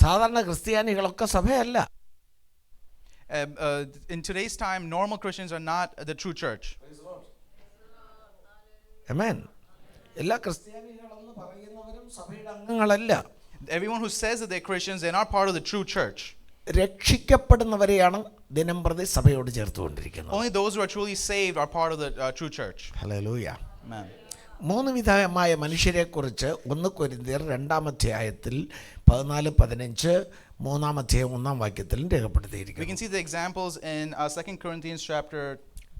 സാധാരണ ക്രിസ്ത്യാനികളൊക്കെ സഭയല്ല. In today's time, normal Christians are not the true church. ആമേൻ. എല്ലാ ക്രിസ്ത്യാനികളെന്ന് പറയുന്നവരും സഭയുടെ അംഗങ്ങളല്ല. Everyone who says that they're Christians, they're not part of the true church. രക്ഷിക്കപ്പെടുന്നവരെയാണ് ദിനംപ്രതി സഭയോട് ചേർത്തുകൊണ്ടിരിക്കുന്നത്. Only those who are truly saved are part of the true church. Hallelujah. Amen. മൂന്ന് വിധമായ മനുഷ്യരെക്കുറിച്ച് 1 കൊരിന്ത്യർ 2-ാം അധ്യായത്തിൽ 14-15 3-ാം അധ്യായം 1-ാം വാക്യത്തിലും രേഖപ്പെടുത്തിയിരിക്കുന്നു. We can see the examples in 2 Corinthians chapter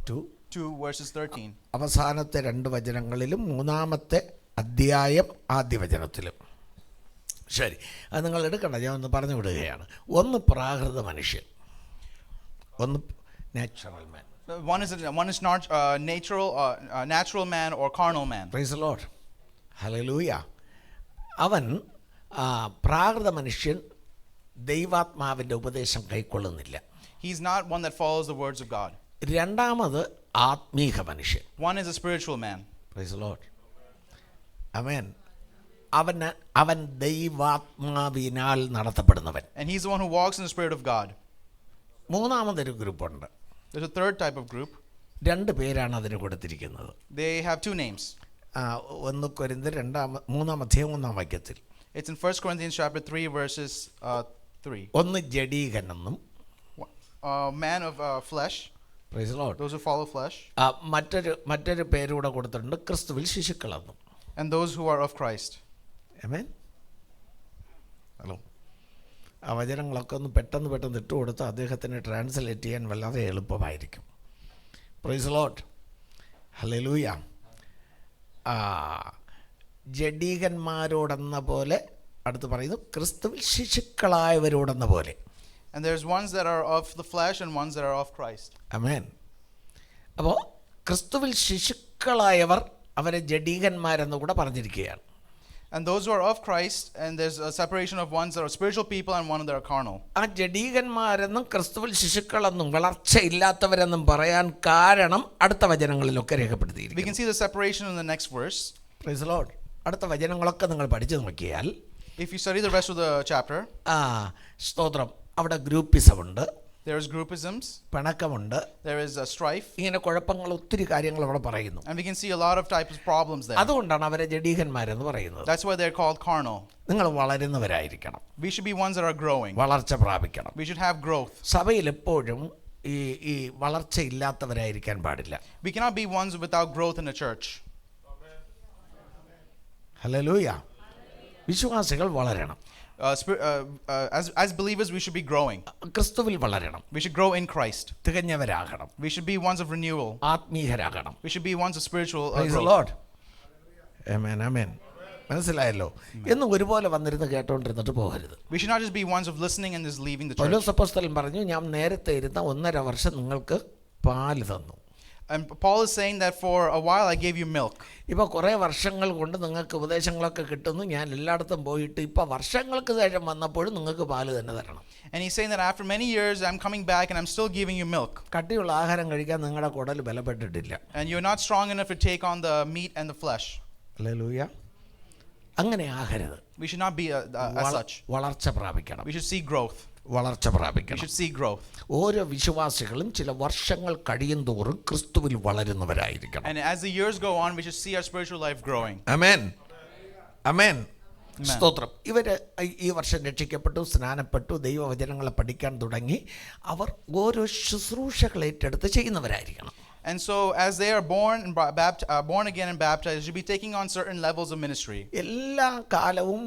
2 verses 13. അവസാനത്തെ 2 വചനങ്ങളിലും 3-ാമത്തെ അധ്യായം ആദ്യ വചനത്തിലും. ശരി, അത് നിങ്ങൾ എടുക്കണ്ട, ഞാൻ ഒന്ന് പറഞ്ഞു വിടുകയാണ്. ഒന്ന് പ്രാകൃത മനുഷ്യൻ, ഒന്ന് natural man. One is not natural man or carnal man. Praise the Lord. Hallelujah. അവൻ പ്രാകൃത മനുഷ്യൻ ദൈവാത്മാവിൻ്റെ ഉപദേശം കൈക്കൊള്ളുന്നില്ല. He's not one that follows the words of God. രണ്ടാമത് ആത്മീക മനുഷ്യൻ. One is a spiritual man. Praise the Lord. Amen. അവൻ ദൈവാത്മാവിനാൽ നടത്തപ്പെടുന്നവൻ. And he's the one who walks in the spirit of God. മൂന്നാമതൊരു ഗ്രൂപ്പുണ്ട്. There's a third type of group. 2 പേരാണ് അതിന് കൊടുത്തിരിക്കുന്നത്. They have 2 names. 1 കൊരിന്ത്യർ 3-ാം അധ്യായം 1-ാം വാക്യത്തിൽ. It's in 1 Corinthians chapter 3 verses 3. ഒന്ന് ജഡീകനെന്നും, man of flesh. Praise the Lord. Those who follow flesh. മറ്റൊരു പേരൂടെ കൊടുത്തിട്ടുണ്ട്, ക്രിസ്തുവിൽ ശിശുക്കളെന്നും. And those who are of Christ. Amen. Hello, ആ വചനങ്ങളൊക്കെ ഒന്ന് പെട്ടെന്ന് ഇട്ട് കൊടുത്ത് അദ്ദേഹത്തിന് ട്രാൻസ്ലേറ്റ് ചെയ്യാൻ വളരെ എളുപ്പമായിരിക്കും. Price the Lord. ഹല്ലേലൂയ. ജഡീകന്മാരോടെന്ന പോലെ അടുത്ത് പറയുന്നു, ക്രിസ്തുവിൽ ശിശുക്കളായവരോടെന്ന പോലെ. And there's ones that are of the flesh and ones that are of Christ. ആമേൻ. അപ്പോൾ ക്രിസ്തുവിൽ ശിശുക്കളായവർ അവരെ ജഡീകന്മാരെന്ന് കൂടെ പറഞ്ഞിരിക്കുകയാണ്. And those who are of Christ, and there's a separation of ones that are spiritual people and ones that are carnal. ആ ജഡീകന്മാരെന്നും ക്രിസ്തുവിൽ ശിശുക്കളെന്നും വളർച്ചയില്ലാത്തവരെന്നും പറയാൻ കാരണം അടുത്ത വചനങ്ങളിലൊക്കെ രേഖപ്പെടുത്തിയിരിക്കുന്നു. We can see the separation in the next verse. Praise the Lord. അടുത്ത വചനങ്ങളൊക്കെ നിങ്ങൾ പഠിച്ചു നോക്കിയാൽ, if you study the rest of the chapter, സ്തോത്രം, അവിടെ ഗ്രൂപ്പിസമുണ്ട്, there is groupisms, പിണക്കമുണ്ട്, there is strife, ഇങ്ങനെ കുഴപ്പങ്ങൾ, ഒത്തിരി കാര്യങ്ങൾ അവിടെ പറയുന്നു. and we can see a lot of types of problems there. അതുകൊണ്ടാണ് അവരെ ജഡീകന്മാരെന്ന് പറയുന്നത്. That's why they're called carnal. നിങ്ങൾ വളരുന്നവരായിരിക്കണം. We should be ones that are growing. വളർച്ച പ്രാപിക്കണം. We should have growth. സഭയിൽ എപ്പോഴും ഈ വളർച്ച ഇല്ലാത്തവരായിരിക്കാൻ പാടില്ല. We cannot be ones without growth in the church. Hallelujah. വിശ്വാസികൾ വളരണം. As believers, we should be growing. ക്രിസ്തുവിൽ വളരണം. We should grow in Christ. തികഞ്ഞവരാകണം. We should be ones of renewal. ആത്മീയരാകണം. We should be ones of spiritual Praise the growth. Lord. Amen, amen. മനസ്സിലായല്ലോ. എന്നും ഒരുപോലെ വന്നിരുന്ന് കേട്ടോണ്ടിരുന്നിട്ട് പോകരുത്. We should not just be ones of listening and just leaving the church. പൗലോസ് അപ്പോസ്തലൻ പറഞ്ഞു, ഞാൻ നേരത്തെ ഇരുന്ന 1.5 വർഷം നിങ്ങൾക്ക് പാല് തന്നു. And Paul is saying that for a while I gave you milk. ഇപ്പോൾ കുറേ വർഷങ്ങൾ കൊണ്ട് നിങ്ങൾക്ക് ഉപദേശങ്ങളൊക്കെ കിട്ടുന്നു, ഞാൻ എല്ലായിടത്തും പോയിട്ട് ഇപ്പോൾ വർഷങ്ങൾക്ക് ശേഷം വന്നപ്പോഴും നിങ്ങൾക്ക് പാല് തന്നെ തരണം. And he's saying that after many years I'm coming back and I'm still giving you milk. കട്ടിയുള്ള ആഹാരം കഴിക്കാൻ നിങ്ങളുടെ കുടൽ ബലപ്പെട്ടിട്ടില്ല. And you're not strong enough to take on the meat and the flesh. Hallelujah. അങ്ങനെ ആകരുത്. We should not be as such. വളർച്ച പ്രാപിക്കണം. We should see growth. വളർച്ച We പ്രാപിക്കണം. should see growth. ഓരോ വിശ്വാസികളും ചില വർഷങ്ങൾ കഴിയും തോറും ക്രിസ്തുവിൽ വളരുന്നവരായിരിക്കണം. And as the years go on, we should see our spiritual life growing. ആമേൻ, ആമേൻ. സ്തോത്രം. ഇവർ ഈ വർഷം രക്ഷിക്കപ്പെട്ടു, സ്നാനപ്പെട്ടു, ദൈവവചനങ്ങളെ പഠിക്കാൻ തുടങ്ങി. അവർ ഓരോ ശുശ്രൂഷകൾ ഏറ്റെടുത്ത് ചെയ്യുന്നവരായിരിക്കണം. And so as they are born again and baptized, they should be taking on certain levels of ministry. എല്ലാ കാലവും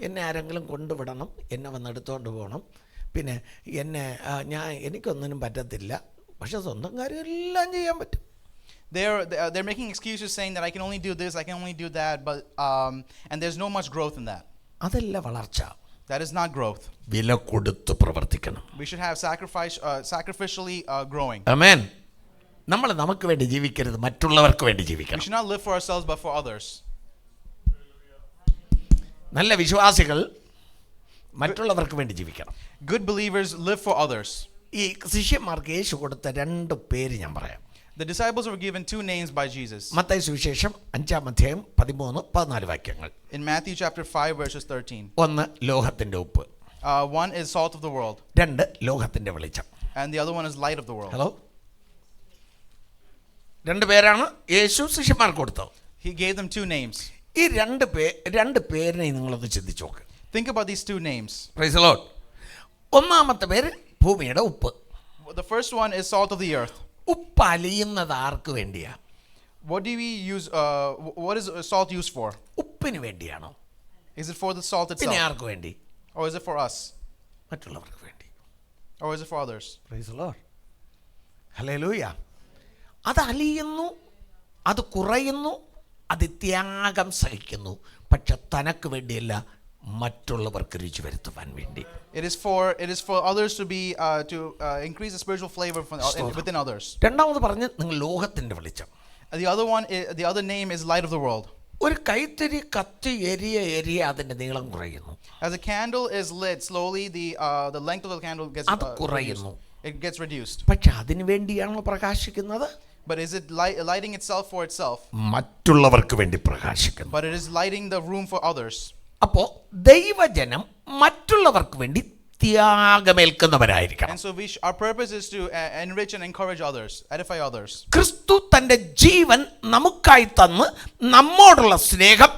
എന്നെ ആരെങ്കിലും കൊണ്ടുവിടണം, എന്നെ വന്നെടുത്തോണ്ട് പോകണം, പിന്നെ എനിക്കൊന്നിനും പറ്റത്തില്ല, പക്ഷെ സ്വന്തം കാര്യം എല്ലാം ചെയ്യാൻ പറ്റും. They're making excuses saying that I can only do this, I can only do that, but and there's no much growth in that. അതല്ല വളർച്ച. That is not growth. വില കൊടുത്ത് പ്രവർത്തിക്കണം. We should have sacrificially growing. ആമേൻ. നമ്മൾ നമുക്ക് വേണ്ടി ജീവിക്കരുത്, മറ്റുള്ളവർക്ക് വേണ്ടി We ജീവിക്കണം. should not live for ourselves but for others. നല്ല വിശ്വാസികൾ മറ്റുള്ളവർക്ക് വേണ്ടി ജീവിക്കണം. Good believers live for others. ഈ ശിഷ്യന്മാർക്ക് യേശു കൊടുത്ത 2 പേര് ഞാൻ പറയാം. The disciples were given two names by Jesus. Mathai സുവിശേഷം 5:13-14 വാക്യങ്ങൾ. In Matthew chapter 5 verses 13. ഒന്ന് ലോകത്തിന്റെ ഉപ്പ്. One is salt of the world. രണ്ട് ലോകത്തിന്റെ വെളിച്ചം. And the other one is light of the world. Hello, രണ്ട് പേരാണ് യേശു ശിഷ്യന്മാർക്ക് കൊടുത്തത്. He gave them two names. ഈ രണ്ട് പേരിനെ നിങ്ങളൊന്ന് ചിന്തിച്ചു നോക്ക്. Think about these two names. Price the Lord. ഒന്നാമത്തെ പേര് ഭൂമിയുടെ ഉപ്പ്. The first one is salt of the earth. ഉപ്പ് അലിയുന്നത് ആർക്ക് വേണ്ടിയാ? What do we use? What is salt used for? ഉപ്പിന് വേണ്ടിയാണോ? Is it for the salt പിന്നെ itself, ആർക്ക് വേണ്ടി? or is it for us, മറ്റുള്ളവർക്ക് വേണ്ടി. or is it for others? Price the Lord. Hallelujah. അത് അലിയുന്നു, അത് കുറയുന്നു, അത് ത്യാഗം സഹിക്കുന്നു. പക്ഷെ തനക്ക് വേണ്ടിയല്ല, മറ്റുള്ളവർക്ക് രുചി വരുത്തുവാൻ വേണ്ടി. It is for others to be increase the spiritual flavor within others. രണ്ടാമത് പറഞ്ഞ് നിങ്ങൾ ലോകത്തിന്റെ വെളിച്ചം. The other name is light of the world. ഒരു കൈത്തിരി കത്തി എരിയ അതിന്റെ നീളം കുറയുന്നു. As a candle is lit, slowly the length of the candle gets reduced. പക്ഷെ അതിനു വേണ്ടിയാണോ പ്രകാശിക്കുന്നത്? But is it lighting itself for itself? മറ്റുള്ളവർക്ക് വേണ്ടി പ്രകാശിക്കുന്നു. But it is lighting the room for others. അപ്പോൾ ദൈവജനം മറ്റുള്ളവർക്ക് വേണ്ടി ത്യാഗമേൽക്കുന്നവരായിരിക്കണം. And so our purpose is to enrich and encourage others, edify others. ക്രിസ്തു തന്റെ ജീവൻ നമുക്കായി തന്ന് നമ്മോടുള്ള സ്നേഹം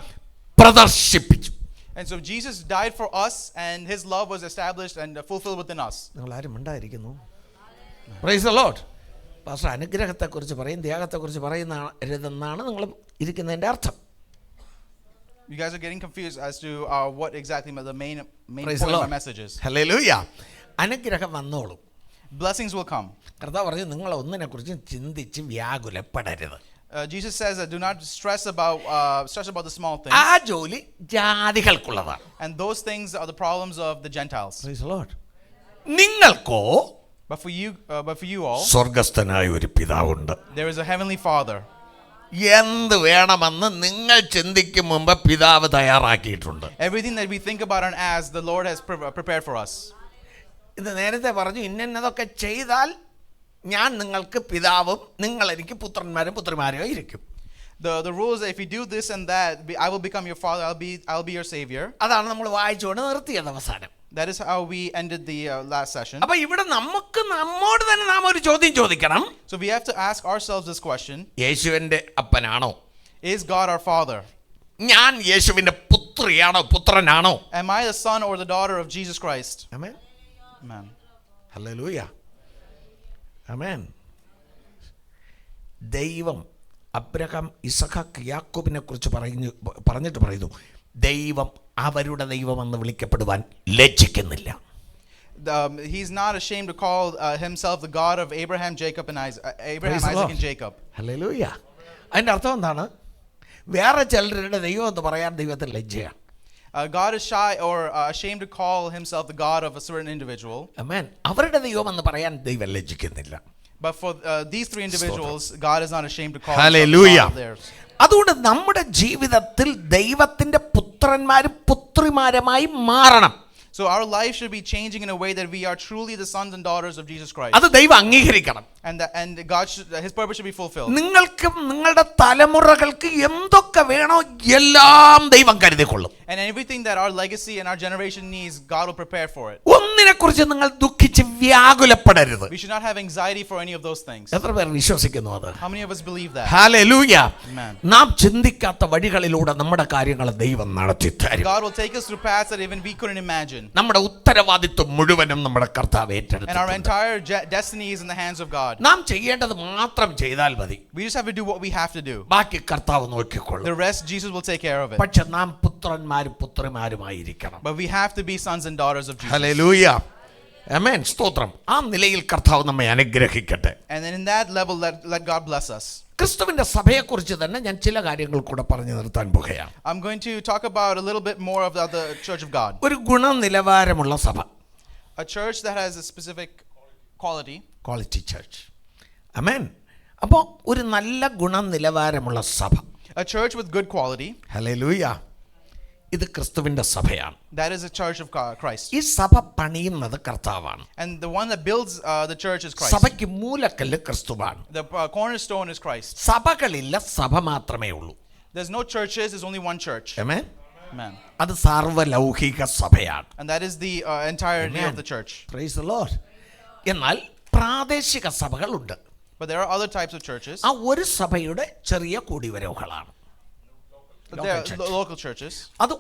പ്രദർശിപ്പിച്ചു. And so Jesus died for us, and his love was established and fulfilled within us. നിങ്ങൾ ആരും ഉണ്ടായിരിക്കുന്നു? Price the Lord. പാസ്റ്റർ അനുഗ്രഹത്തെക്കുറിച്ച് പറയും, ത്യാഗത്തെക്കുറിച്ച് പറയുന്നതാണ് നിങ്ങൾ ഇരിക്കുന്നതിൻ്റെ അർത്ഥം. You guys are getting confused as to what exactly the main Praise point the of Lord. my message is. Hallelujah. അനുഗ്രഹം വന്നോളും. Blessings will come. കർത്താവ് പറഞ്ഞു, നിങ്ങൾ ഒന്നിനെക്കുറിച്ചും ചിന്തിച്ച് വ്യാകുലപ്പെടരുത്. Jesus says that do not stress about the small things. ആ ജോലി ജാതികൾക്കുള്ളതാണ്. And those things are the problems of the Gentiles. Praise the Lord. നിങ്ങൾക്കോ But for you all, സ്വർഗ്ഗസ്ഥനായ ഒരു പിതാവുണ്ട്. there is a heavenly Father. എന്ത് വേണമെന്ന് നിങ്ങൾ ചിന്തിക്കും മുമ്പ് പിതാവ് തയ്യാറാക്കിയിട്ടുണ്ട്. Everything that we think about and ask, the Lord has prepared for us. ഇത് നേരത്തെ പറഞ്ഞു, ഇന്നതൊക്കെ ചെയ്താൽ ഞാൻ നിങ്ങൾക്ക് പിതാവും നിങ്ങൾ എനിക്ക് പുത്രന്മാരും പുത്രിമാരും ഇരിക്കും. The rules, if you do this and that, I will become your father. I'll be your savior. അതാണ് നമ്മൾ വായിച്ചുകൊണ്ട് നിർത്തിയത് അവസാനം. That is how we ended the last session. അപ്പോൾ ഇവിടെ നമ്മോട് തന്നെ നാം ഒരു ചോദ്യം ചോദിക്കണം. So we have to ask ourselves this question: യേശുവിന്റെ അപ്പനാണോ? Is God our father? ഞാൻ യേശുവിന്റെ പുത്രനാണോ? Am I the son or the daughter of Jesus Christ? ആമേൻ. Amen. ഹല്ലേലൂയ. ആമേൻ. ദൈവം അബ്രഹാം, ഇസഹാക്ക്, യാക്കോബിനെ കുറിച്ച് പറഞ്ഞിട്ട് പറയുന്നു, ദൈവം അവരുടെ ദൈവമെന്ന് വിളിക്കപ്പെടുവാൻ ലജ്ജിക്കുന്നില്ല. He's not ashamed to call himself the God of Abraham, Isaac, and Jacob. Hallelujah. അതിന്റെ അർത്ഥം എന്താണ്? വേറെ ചിലരുടെ ദൈവം എന്ന് പറയാൻ ദൈവത്തിന് ലജ്ജയാണ്. God is shy or ashamed to call himself the God of a certain individual. ആമേൻ. അവരുടെ ദൈവം എന്ന് പറയാൻ ദൈവം ലജ്ജിക്കുന്നില്ല. But for these three individuals, God is not ashamed to call Hallelujah. himself theirs. അതുകൊണ്ട് നമ്മുടെ ജീവിതത്തിൽ ദൈവത്തിന്റെ പുത്രന്മാരും പുത്രിമാരുമായി മാറണം. So our life should be changing in a way that we are truly the sons and daughters of Jesus Christ. അത് ദൈവം അംഗീകരിക്കണം. And his purpose should be fulfilled. നിങ്ങൾക്കും നിങ്ങളുടെ തലമുറകൾക്ക് എന്തൊക്കെ വേണോ എല്ലാം ദൈവം കരുതിക്കൊള്ളും. And everything that our legacy and our generation needs, God will prepare for it. ഒന്നിനെക്കുറിച്ച് നിങ്ങൾ ദുഃഖിച്ച് വ്യാകുലപ്പെടരുത്. We should not have anxiety for any of those things. എത്ര പേർ വിശ്വസിക്കുന്നു അത്? How many of us believe that? Hallelujah. Amen. നാം ചിന്തിക്കാത്ത വഴികളിലൂടെ നമ്മുടെ കാര്യങ്ങൾ ദൈവം നടത്തി തരും. God will take us through paths that even we couldn't imagine. നമ്മുടെ ഉത്തരവാദിത്വം മുഴുവനും നമ്മുടെ കർത്താവ് And our ഏറ്റെടുത്തിട്ടുണ്ട്. entire destiny is in the hands of God. നാം ചെയ്യേണ്ടത് മാത്രം ചെയ്താൽ മതി. We just have to do what we have to do. ബാക്കി കർത്താവ് നോക്കിക്കൊള്ളും. The rest, Jesus will take care of it. പക്ഷെ നാം പുത്രന്മാരും പുത്രിമാരുമായിരിക്കണം. But we have to be sons and daughters of Jesus. ഹല്ലേലൂയ. ആമേൻ. സ്തോത്രം. ആ നിലയിൽ കർത്താവ് നമ്മെ അനുഗ്രഹിക്കട്ടെ. And then in that level, let God bless us. ക്രിസ്തുവിന്റെ സഭയെക്കുറിച്ച് തന്നെ ഞാൻ ചില കാര്യങ്ങൾ കൂടെ പറഞ്ഞു നിർത്താൻ പോകുകയാണ്. I'm going to talk about a little bit more of the Church of God. ഒരു ഗുണനിലവാരമുള്ള സഭ. A church that has a specific quality. Quality church. ആമേൻ. അപ്പോൾ ഒരു നല്ല ഗുണനിലവാരമുള്ള സഭ. A church with good quality. Hallelujah. ഇത് ക്രിസ്തുവിന്റെ സഭയാണ്. That is the church of Christ. ഈ സഭ പണിയുന്നത് കർത്താവാണ്. And the one that builds the church is Christ. സഭയ്ക്ക് മൂലക്കല്ല് ക്രിസ്തുവാണ്. The cornerstone is Christ. സഭകളില്ല, സഭ മാത്രമേ ഉള്ളൂ. There's no churches, there's only one church. ആമേൻ. Amen. അത് സാർവലൗകിക സഭയാണ്. And that is the entirety of the church. Praise the Lord. എന്നാൽ പ്രാദേശിക സഭകളുണ്ട്. But there are other types of churches. ആ ഒരു സഭയുടെ ചെറിയ കൂടിവരവുകളാണ് There are local churches. അത്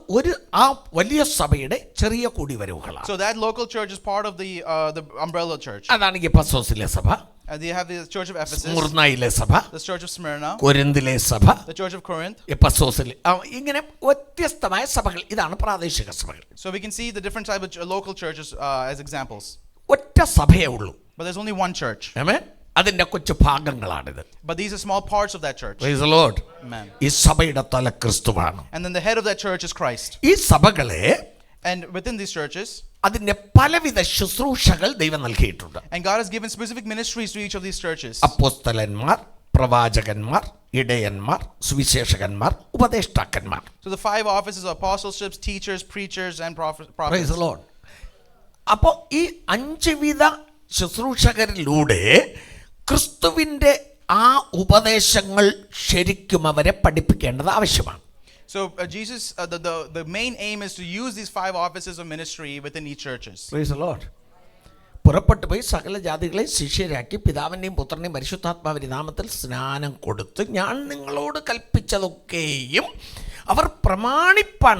ആ വലിയ സഭയുടെ ചെറിയ കൂടിവരവുകളാണ്. So that local church is part of the umbrella church. അതാണ് എഫെസോസിലെ സഭ, They have the church of Ephesus, സ്മുർനയിലെ സഭ, the church of Smyrna, കൊരിന്തിലെ സഭ, the church of Corinth. എഫെസോസിലെ ഇങ്ങനെ വ്യത്യസ്തമായ സഭകൾ. ഇതാണ് പ്രാദേശിക സഭകൾ. So we can see the different type of local churches as examples. ഒറ്റ സഭയേ ഉള്ളൂ. But there's only one church. ആമേൻ. അതിന്റെ കൊച്ചു ഭാഗങ്ങളാണിത്. But these are small parts of that church. Praise the Lord. Amen. ഈ സഭയുടെ തല ക്രിസ്തുവാണ്. And then the head of that church is Christ. ഈ സഭകളെ And within these churches, അതിന്റെ പലവിധ ശുശ്രൂഷകൾ ദൈവം നൽകിയിട്ടുണ്ട്. and God has given specific ministries to each of these churches. അപ്പോസ്തലന്മാർ, പ്രവാചകന്മാർ, ഇടയന്മാർ, സുവിശേഷകന്മാർ, ഉപദേഷ്ടാക്കന്മാർ. So the 5 offices of apostleships, teachers, preachers, and Praise prophets. the Lord. അപ്പോൾ ഈ 5 വിധ ശുശ്രൂഷകരിലൂടെ ക്രിസ്തുവിന്റെ ആ ഉപദേശങ്ങൾ ശരിക്കും അവരെ പഠിപ്പിക്കേണ്ടത് ആവശ്യമാണ്. So Jesus, the main aim is to use these 5 offices of ministry within each churches. Praise the Lord. പുറപ്പെട്ടു പോയി സകല ജാതികളെ ശിഷ്യരാക്കി പിതാവിൻ്റെയും പുത്രൻ്റെയും പരിശുദ്ധാത്മാവിന്റെ നാമത്തിൽ സ്നാനം കൊടുത്ത് ഞാൻ നിങ്ങളോട് കൽപ്പിച്ചതൊക്കെയും അവർ പ്രമാണിപ്പാൻ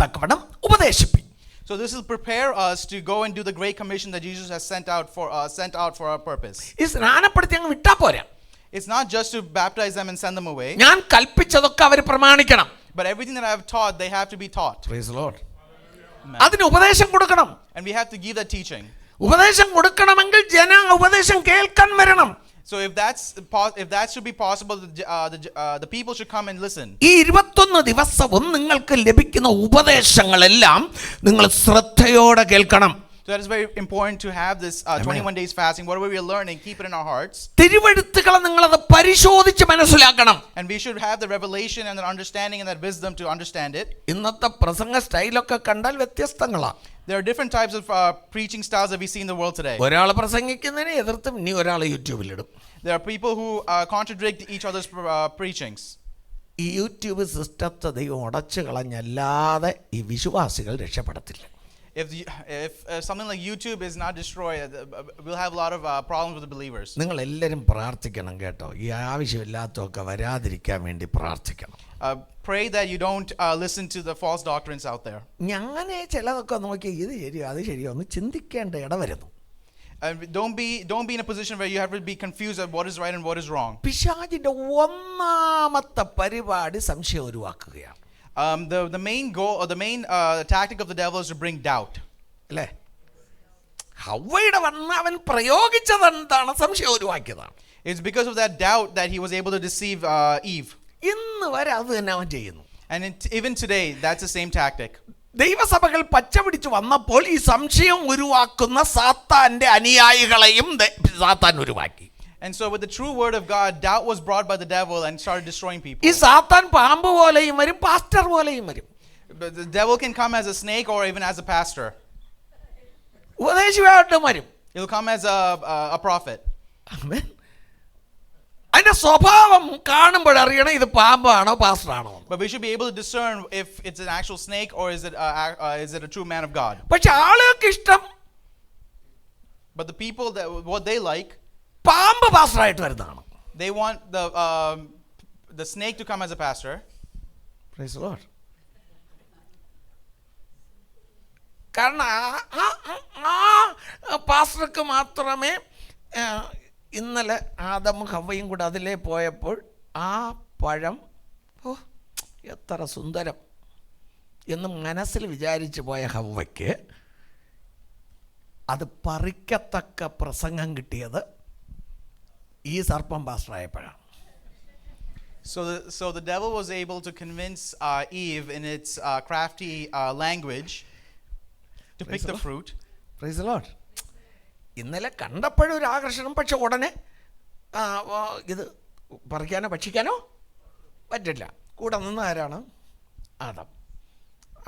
തക്കവണ്ണം ഉപദേശിപ്പി. So this will prepare us to go and do the great commission that Jesus has sent out for our purpose. ഈ സ്നാനപ്പെടുത്തി അങ്ങ് വിട്ടാ പോരാ. It's not just to baptize them and send them away. ഞാൻ കൽപ്പിച്ചതൊക്കെ അവർ പ്രമാണിക്കണം. But everything that I have taught, they have to be taught. Praise the Lord. അതിന് ഉപദേശം കൊടുക്കണം. And we have to give that teaching. ഉപദേശം കൊടുക്കണമെങ്കിൽ ജനം ഉപദേശം കേൾക്കാൻ വരണം. So if that should be possible, the people should come and listen. ഈ 21 ദിവസവും നിങ്ങൾക്ക് ലഭിക്കുന്ന ഉപദേശങ്ങളെല്ലാം നിങ്ങൾ ശ്രദ്ധയോടെ കേൾക്കണം. So that is very important to have this 21 days fasting. Whatever we are learning, keep it in our hearts. തിരുവെഴുത്തുകളെ നിങ്ങൾ അത് പരിശോധിച്ച് മനസ്സിലാക്കണം. And we should have the revelation and the understanding and that wisdom to understand it. ഇന്നത്തെ പ്രസംഗ സ്റ്റൈലൊക്കെ കണ്ടാൽ വ്യത്യസ്തങ്ങളാണ്. There are different types of preaching styles that we see in the world today. ഒരാൾ പ്രസംഗിക്കുന്നതിനെ എതിർത്തും ഇനി ഒരാൾ യൂട്യൂബിലിടും. There are people who contradict each other's preachings. ഈ YouTube സിസ്റ്റത്തെ ദൈവം ഉടച്ചു കളഞ്ഞല്ലാതെ ഈ വിശ്വാസികൾ രക്ഷപ്പെടത്തില്ല. If something like YouTube is not destroyed, we'll have a lot of problems with the believers. നിങ്ങൾ എല്ലാവരും പ്രാർത്ഥിക്കണം കേട്ടോ. ഈ ആവശ്യമില്ലാത്തതൊക്കെ വരാതിരിക്കാൻ വേണ്ടി പ്രാർത്ഥിക്കണം. Pray that you don't listen to the false doctrines out there. ഞാൻ ചിലതൊക്കെ നോക്കി ഇത് ശരിയോ അത് ശരിയോ ഒന്ന് ചിന്തിക്കേണ്ട ഇടവരുന്നു. And don't be in a position where you have to be confused at what is right and what is wrong. പിശാചിന്റെ ഒന്നാമത്തെ പരിപാടി സംശയം ഉരുവാക്കുകയാണ്. The main goal or the main tactic of the devil is to bring doubt. അല്ലേ? ഹവ്വയുടെ വന്ന് അവൻ പ്രയോഗിച്ചത് എന്താണ്? സംശയം ഉരുവാക്കിയതാണ്. It's because of that doubt that he was able to deceive Eve. ഇന്ന് വരെ അത് തന്നെ അവൻ ചെയ്യുന്നു. And even today, that's the same tactic. ദൈവസഭകൾ പച്ച പിടിച്ചു വന്നപ്പോൾ ഈ സംശയം ഉരുവാക്കുന്ന സാത്താന്റെ അനുയായികളെയും സാത്താൻ ഉരുവാക്കി. And so with the true word of God, doubt was brought by the devil and started destroying people. ഈ സാത്താൻ പാമ്പ് പോലെയും വരും, പാസ്റ്റർ പോലെയും വരും. The devil can come as a snake or even as a pastor. ഉപദേശിയായിട്ടും വരും. He'll come as a prophet. ആമേൻ. അതിന്റെ സ്വഭാവം കാണുമ്പോഴറിയണം ഇത് പാമ്പാണോ പാസ്റ്ററാണോ. But we should be able to discern if it's an actual snake or is it a true man of God. പക്ഷെ ആളുകൾക്ക് ഇഷ്ടം, But the people what they like, പാമ്പ് പാസ്റ്ററായിട്ട് വരുന്നതാണ്. they want the snake to come as a pastor. Praise the Lord. കാരണം ആ പാസ്റ്റർക്ക് മാത്രമേ ഇന്നലെ ആദമും ഹവ്വയും കൂടെ അതിലേ പോയപ്പോൾ ആ പഴം എത്ര സുന്ദരം എന്ന് മനസ്സിൽ വിചാരിച്ചു പോയ ഹവ്വയ്ക്ക് അത് പറിക്കത്തക്ക പ്രസംഗം കിട്ടിയത് ഈ സർപ്പം പാസ്റ്ററായപ്പോഴാണ്. So the devil was able to convince Eve in its crafty language to pick the fruit. Praise the Lord. ഇന്നലെ കണ്ടപ്പോഴും ഒരു ആകർഷണം, പക്ഷെ ഉടനെ ഇത് പറിക്കാനോ ഭക്ഷിക്കാനോ പറ്റില്ല. കൂടെ നിന്ന് ആരാണ്? ആദം.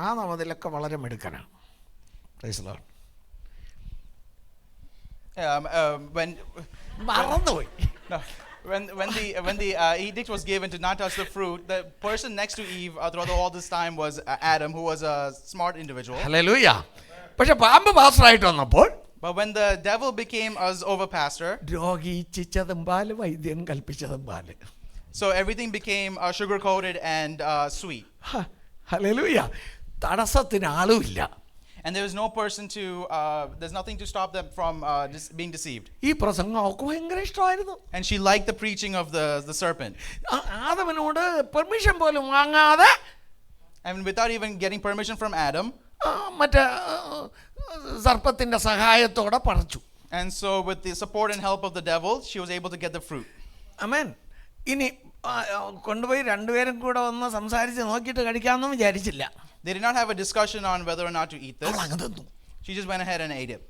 ആ നാമത്തിലൊക്കെ വളരെ മിടുക്കനാണ്. Praise the Lord. മറന്നുപോയി. No, when the edict was given to not touch the fruit, the person next to Eve throughout all this time was Adam, who was a smart individual. Hallelujah. പക്ഷെ പാമ്പ് പാസ്റ്ററായിട്ട് വന്നപ്പോൾ But when the devil became us over pastor, രോഗി ഇച്ഛിച്ചതും പാല്, വൈദ്യൻ കൽപ്പിച്ചതും പാല്. so everything became sugar coated and sweet. ഹല്ലേലൂയ. തടസ്സത്തിന് ആളുമില്ല. And there is no person to, there's nothing to stop them from being deceived. ഈ പ്രസംഗം അവൾക്ക് ഭയങ്കര ഇഷ്ടമായിരുന്നു. And she liked the preaching of the serpent. ആദമിനോട് പെർമിഷൻ പോലും വാങ്ങാതെ, And without even getting permission from Adam, മറ്റേ സർപ്പത്തിന്റെ സഹായത്തോടെ പറിച്ചു. and so with the support and help of the devil, she was able to get the fruit. ആമേൻ. ഇനി കൊണ്ടുപോയി രണ്ടുപേരും കൂടെ ഒന്ന് സംസാരിച്ച് നോക്കിയിട്ട് കഴിക്കാമെന്നും വിചാരിച്ചില്ല. They did not have a discussion on whether or not to eat this. She just went ahead and ate it.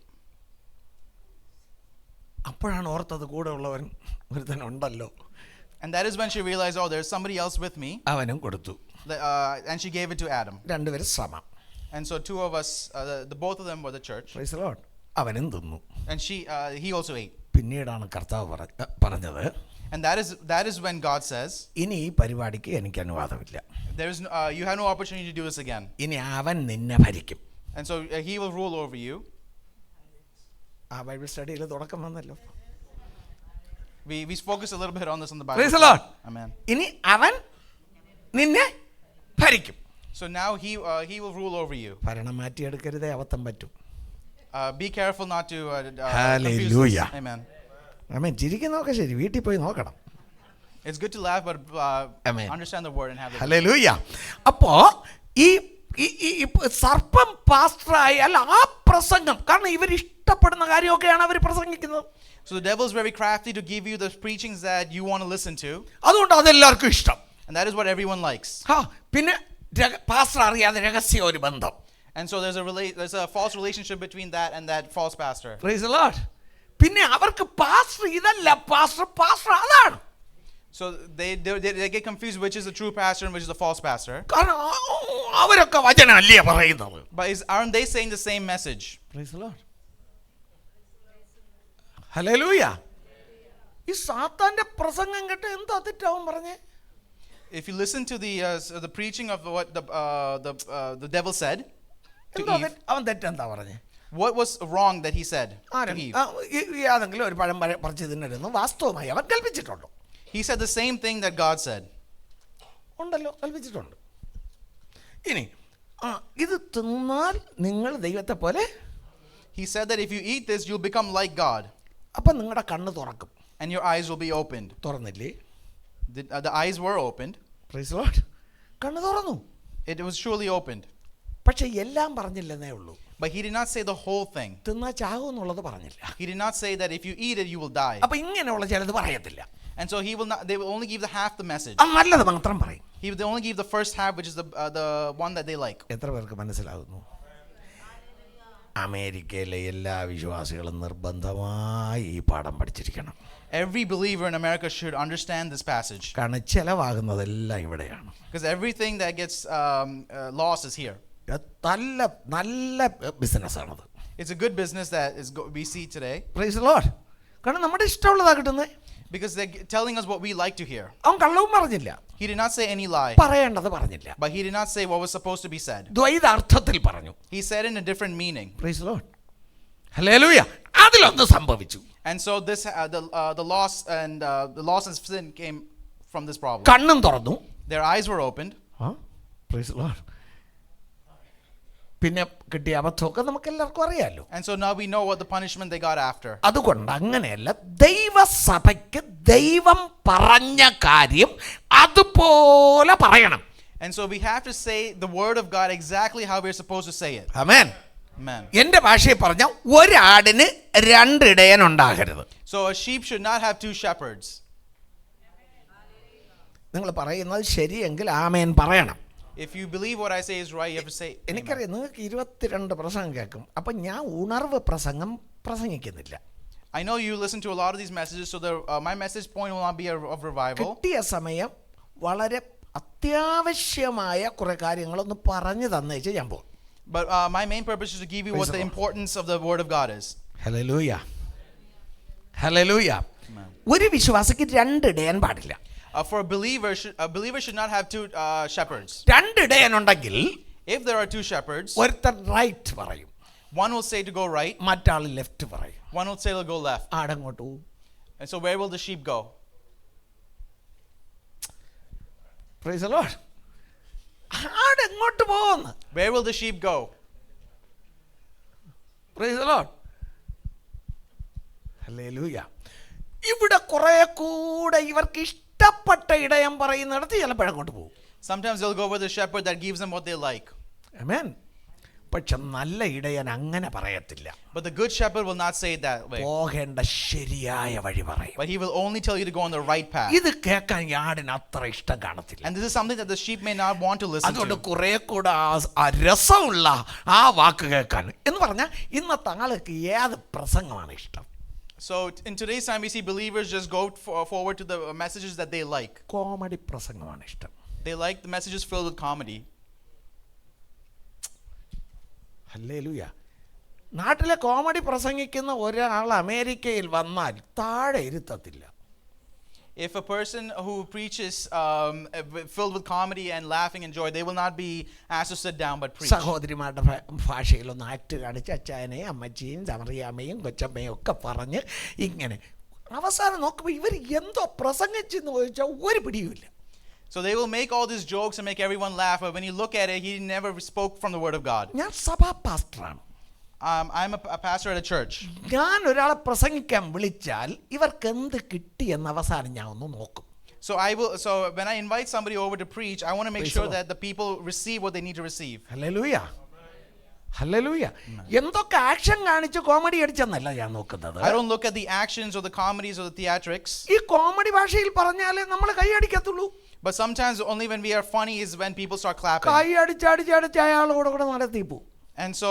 അപ്പോഴാണ് ഓർത്തത് കൂടെ ഉള്ളവൻ ഒരുത്തനുണ്ടല്ലോ. And that is when she realized, oh, there's somebody else with me. അവനും കൊടുത്തു. And she gave it to Adam. രണ്ടുപേരും സമം. And so two of us, both of them were the church. Price the Lord. അവനും തിന്നു. And he also ate. പിന്നീടാണ് കർത്താവ് പറഞ്ഞത്, And that is when God says, ഇനി ഈ പരിപാടിക്ക് എനിക്ക് അനുവാദമില്ല. you have no opportunity to do this again. ഇനി അവൻ നിന്നെ ഭരിക്കും. And so he will rule over you. ആ ബൈബിൾ സ്റ്റഡിയിൽ തുടക്കം വന്നല്ലോ. We focused a little bit on this in the Bible. Praise the Lord. Amen. ഇനി അവൻ നിന്നെ ഭരിക്കും. So now he will rule over you. ഭരണം മാറ്റിയെടുക്കരുതേ, അബദ്ധം പറ്റും. Be careful not to confuse Hallelujah. this. Amen. ആമേൻ. ചിരിക്കുന്നതൊക്കെ ശരി, വീട്ടിൽ പോയി നോക്കണം. It's good to laugh, but Amen. understand the word and have the hallelujah. അപ്പോ ഈ സർപ്പം പാസ്റ്ററായാൽ ആ പ്രസംഗം, കാരണം ഇവർ ഇഷ്ടപ്പെടുന്ന കാര്യമൊക്കെയാണ് അവർ പ്രസംഗിക്കുന്നത്. So the devil is very crafty to give you the preachings that you want to listen to. അതുകൊണ്ട് അതെല്ലാവർക്കും ഇഷ്ടം. And that is what everyone likes. പിന്നെ പാസ്റ്റർ അറിയാതെ രഹസ്യ ഒരു ബന്ധം. And so there's a false relationship between that and that false pastor. Praise the Lord. പിന്നെ അവർക്ക് പാസ്റ്റർ ഇതല്ല, പാസ്റ്റർ അതാണ്. So they get confused which is the true pastor and which is the false pastor. കാരണം അവരൊക്കെ വചനമല്ലേ പറയുന്നത്. But aren't they saying the same message? Praise the Lord. Hallelujah. ഈ സാത്താന്റെ പ്രസംഗം കേട്ട് എന്താ തെറ്റാവും പറഞ്ഞേ? If you listen to the preaching of what the devil said to Eve, അവൻ തെറ്റെന്താ പറഞ്ഞേ? what was wrong that he said to Eve? ഏതെങ്കിലും ഒരു പഴം പറിച്ച് തിന്നരുതെന്ന് വാസ്തവമായി അവൻ കൽപ്പിച്ചിട്ടുണ്ടോ? He said the same thing that God said. ഉണ്ടല്ലോ, കൽപ്പിച്ചിട്ടുണ്ട്. ഇനി ഇത് തിന്നാൽ നിങ്ങൾ ദൈവത്തെ പോലെ. He said that if you eat this, you'll become like God. അപ്പം നിങ്ങളുടെ കണ്ണ് തുറക്കും. And your eyes will be opened. തുറന്നില്ലേ? The eyes were opened. Praise the Lord. കണ്ണ് തുറന്നു. It was surely opened. പക്ഷെ എല്ലാം പറഞ്ഞില്ലെന്നേ ഉള്ളൂ. But he did not say the whole thing. തിന്നാ ചാകും എന്നുള്ളത് പറഞ്ഞില്ല. He did not say that if you eat it, you will die. അപ്പൊ ഇങ്ങനെയുള്ള ചിലത് പറയത്തില്ല. And so they will only give the half the message. നല്ലത് മാത്രം പറയും. They only give the first half, which is the one that they like. എത്ര പേർക്ക് മനസ്സിലാകുന്നു? അമേരിക്കയിലെ എല്ലാ വിശ്വാസികളും നിർബന്ധമായി ഈ പാഠം പഠിച്ചിരിക്കണം. Every believer in America should understand this passage. കാരണം ചെലവാകുന്നതെല്ലാം ഇവിടെയാണ്. Because everything that gets lost is here. നല്ല ബിസിനസ്സാണത്. It's a good business that we see today. Praise the Lord. കാരണം നമ്മുടെ ഇഷ്ടമുള്ളതാ കിട്ടുന്നത്. Because they're telling us what we like to hear. അവൻ കള്ളവും പറഞ്ഞില്ല. He did not say any lie. പറയേണ്ടത് പറഞ്ഞില്ല. But he did not say what was supposed to be said. ദ്വൈതാർത്ഥത്തിൽ പറഞ്ഞു. He said in a different meaning. Praise the Lord. Hallelujah. അതിലൊന്ന് സംഭവിച്ചു. And so this the loss and sin came from this problem. കണ്ണും തുറന്നു. Their eyes were opened. Praise the Lord. പിന്നെ കിട്ടിയ അബദ്ധമൊക്കെ നമുക്ക് എല്ലാവർക്കും അറിയാലോ. And so now we know what the punishment they got after. അതുകൊണ്ട് അങ്ങനെയല്ല, ദൈവസഭയ്ക്ക് ദൈവം പറഞ്ഞ കാര്യം അതുപോലെ പറയണം. And so we have to say the word of God exactly how we're supposed to say it. Amen. Amen. എൻ്റെ ഭാഷയിൽ പറഞ്ഞാൽ ഒരാടിന് രണ്ടിടയൻ ഉണ്ടാകരുത്. So a sheep should not have two shepherds. നിങ്ങൾ പറയുന്നത് ശരിയെങ്കിൽ ആമേൻ പറയണം. If you believe what I say is right, you have to say. എനിക്കറിയാം നിങ്ങൾക്ക് 22 പ്രസംഗം കേൾക്കും. അപ്പം ഞാൻ ഉണർവ് പ്രസംഗം പ്രസംഗിക്കുന്നില്ല. I know you listen to a lot of these messages, so my message point will not be of revival. കിട്ടിയ സമയം വളരെ അത്യാവശ്യമായ കുറേ കാര്യങ്ങളൊന്ന് പറഞ്ഞു തന്നേച്ച് ഞാൻ പോകും. But my main purpose is to give you what the importance of the Word of God is. Hallelujah, hallelujah. ഒരു വിശ്വാസിക്ക് രണ്ട് ഇടയൻ പാടില്ല. For a believer should not have two shepherds. രണ്ട് ഇടയനുണ്ടെങ്കിൽ If there are two shepherds, ഒരുത്തൻ right പറയും, one will say to go right, മറ്റാൾ ലെഫ്റ്റ് പറയും. one will say to go left. ആടങ്ങോട്ട് പോകും. And so where will the sheep go? Praise the Lord. ആടെങ്ങോട്ട് പോകുന്നു? Where will the sheep go? Praise the Lord. ഹല്ലേലൂയ. ഇവിടെ കുറെ കൂടെ ഇവർക്ക് ഇഷ്ടപ്പെട്ട ഇടയൻ പറയുന്നിടത്ത് ചിലപ്പോൾ അങ്ങോട്ട് പോകും. Sometimes they'll go with the shepherd that gives them what they like. ആമേൻ. പക്ഷെ നല്ല ഇടയൻ അങ്ങനെ പറയത്തില്ല. But the good shepherd will not say it that way. പോകേണ്ട ശരിയായ വഴി പറയും. But he will only tell you to go on the right path. ഇത് കേൾക്കാൻ യാടിന് അത്ര ഇഷ്ടം കാണത്തില്ല. And this is something that the sheep may not want to listen അതുകൊണ്ട് to. കുറെ കൂടെ ആ രസമുള്ള ആ വാക്ക് കേൾക്കാൻ എന്ന് പറഞ്ഞാൽ ഇന്നത്തെ ആൾക്ക് ഏത് പ്രസംഗമാണ് ഇഷ്ടം? So in today's time we see believers just go forward to the messages that they like. Comedy പ്രസംഗമാണ് ഇഷ്ടം. They like the messages filled with comedy. ഹല്ലേലൂയ. നാട്ടിലെ കോമഡി പ്രസംഗിക്കുന്ന ഒരാൾ അമേരിക്കയിൽ വന്നാൽ താഴെ ഇരുത്തത്തില്ല. If a person who preaches filled with comedy and laughing and joy, they will not be asked to sit down but preach. സഹോദരിമാരുടെ ഭാഷയിലൊന്ന് ആക്ട് കാണിച്ച് അച്ചായനെയും അമ്മച്ചിയും സമറിയാമ്മയും കൊച്ചമ്മയും ഒക്കെ പറഞ്ഞ് ഇങ്ങനെ അവസാനം നോക്കുമ്പോൾ ഇവർ എന്തോ പ്രസംഗിച്ചെന്ന് ചോദിച്ചാൽ ഒരു പിടിയുമില്ല. So they will make all these jokes and make everyone laugh, but when you look at it, he never spoke from the Word of God. ഞാൻ സഭാ പാസ്റ്ററാണ്. I'm a pastor at a church. ഞാൻ ഒരാളെ പ്രസംഗിക്കാൻ വിളിച്ചാൽ ഇവർക്ക് എന്ത് കിട്ടിയെന്ന് അവസാനം ഞാൻ ഒന്ന് നോക്കും. So when I invite somebody over to preach, I want to make sure that the people receive what they need to receive. Hallelujah, hallelujah. എന്തൊക്കെ ആക്ഷൻ കാണിച്ച് കോമഡി അടിച്ചെന്നല്ല ഞാൻ നോക്കുന്നത്. I don't look at the actions or the comedies or the theatrics. ഈ comedy ഭാഷയിൽ പറഞ്ഞാലേ നമ്മൾ കൈയടിക്കത്തുള്ളൂ. But sometimes only when we are funny is when people start clapping. കൈയടിച്ചടിച്ചടിച്ച് അയാളോട് കൂടെ നടത്തി പോകും. And so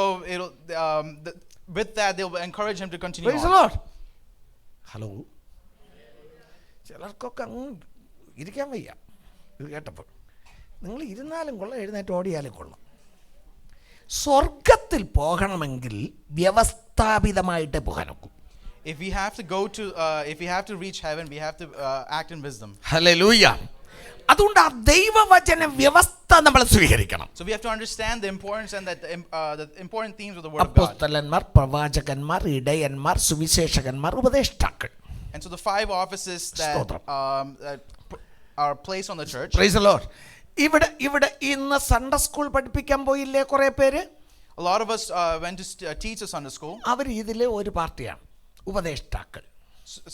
with that they'll encourage him to continue Praise the on. Lord. Hello, ചിലർക്കൊക്കെ അങ്ങ് ഇരിക്കാൻ വയ്യ ഇത് കേട്ടപ്പോൾ. നിങ്ങൾ ഇരുന്നാലും കൊള്ളാം, എഴുന്നേറ്റ് ഓടിയാലും കൊള്ളാം. സ്വർഗത്തിൽ പോകണമെങ്കിൽ വ്യവസ്ഥാപിതമായിട്ട് പോകാനൊക്കും. If we have to reach heaven, we have to act in wisdom. Hallelujah. അതുകൊണ്ട് ആ ദൈവവചന വ്യവസ്ഥ നമ്മൾ സ്വീകരിക്കണം. So we have to understand the importance and the important themes of the Word of God. അപ്പോസ്തലന്മാർ, പ്രവാചകന്മാർ, ഇടയന്മാർ, സുവിശേഷകന്മാർ, ഉപദേഷ്ടാക്കൾ. And so the 5 offices that are placed on the church. Praise the Lord. ഇവിടെ ഇന്ന് Sunday school പഠിപ്പിക്കാൻ പോയില്ലേ കുറേ പേര്? A lot of us went to teach a Sunday school. അവർ ഇതിലെ ഒരു പാർട്ടിയാണ്, ഉപദേഷ്ടാക്കൾ.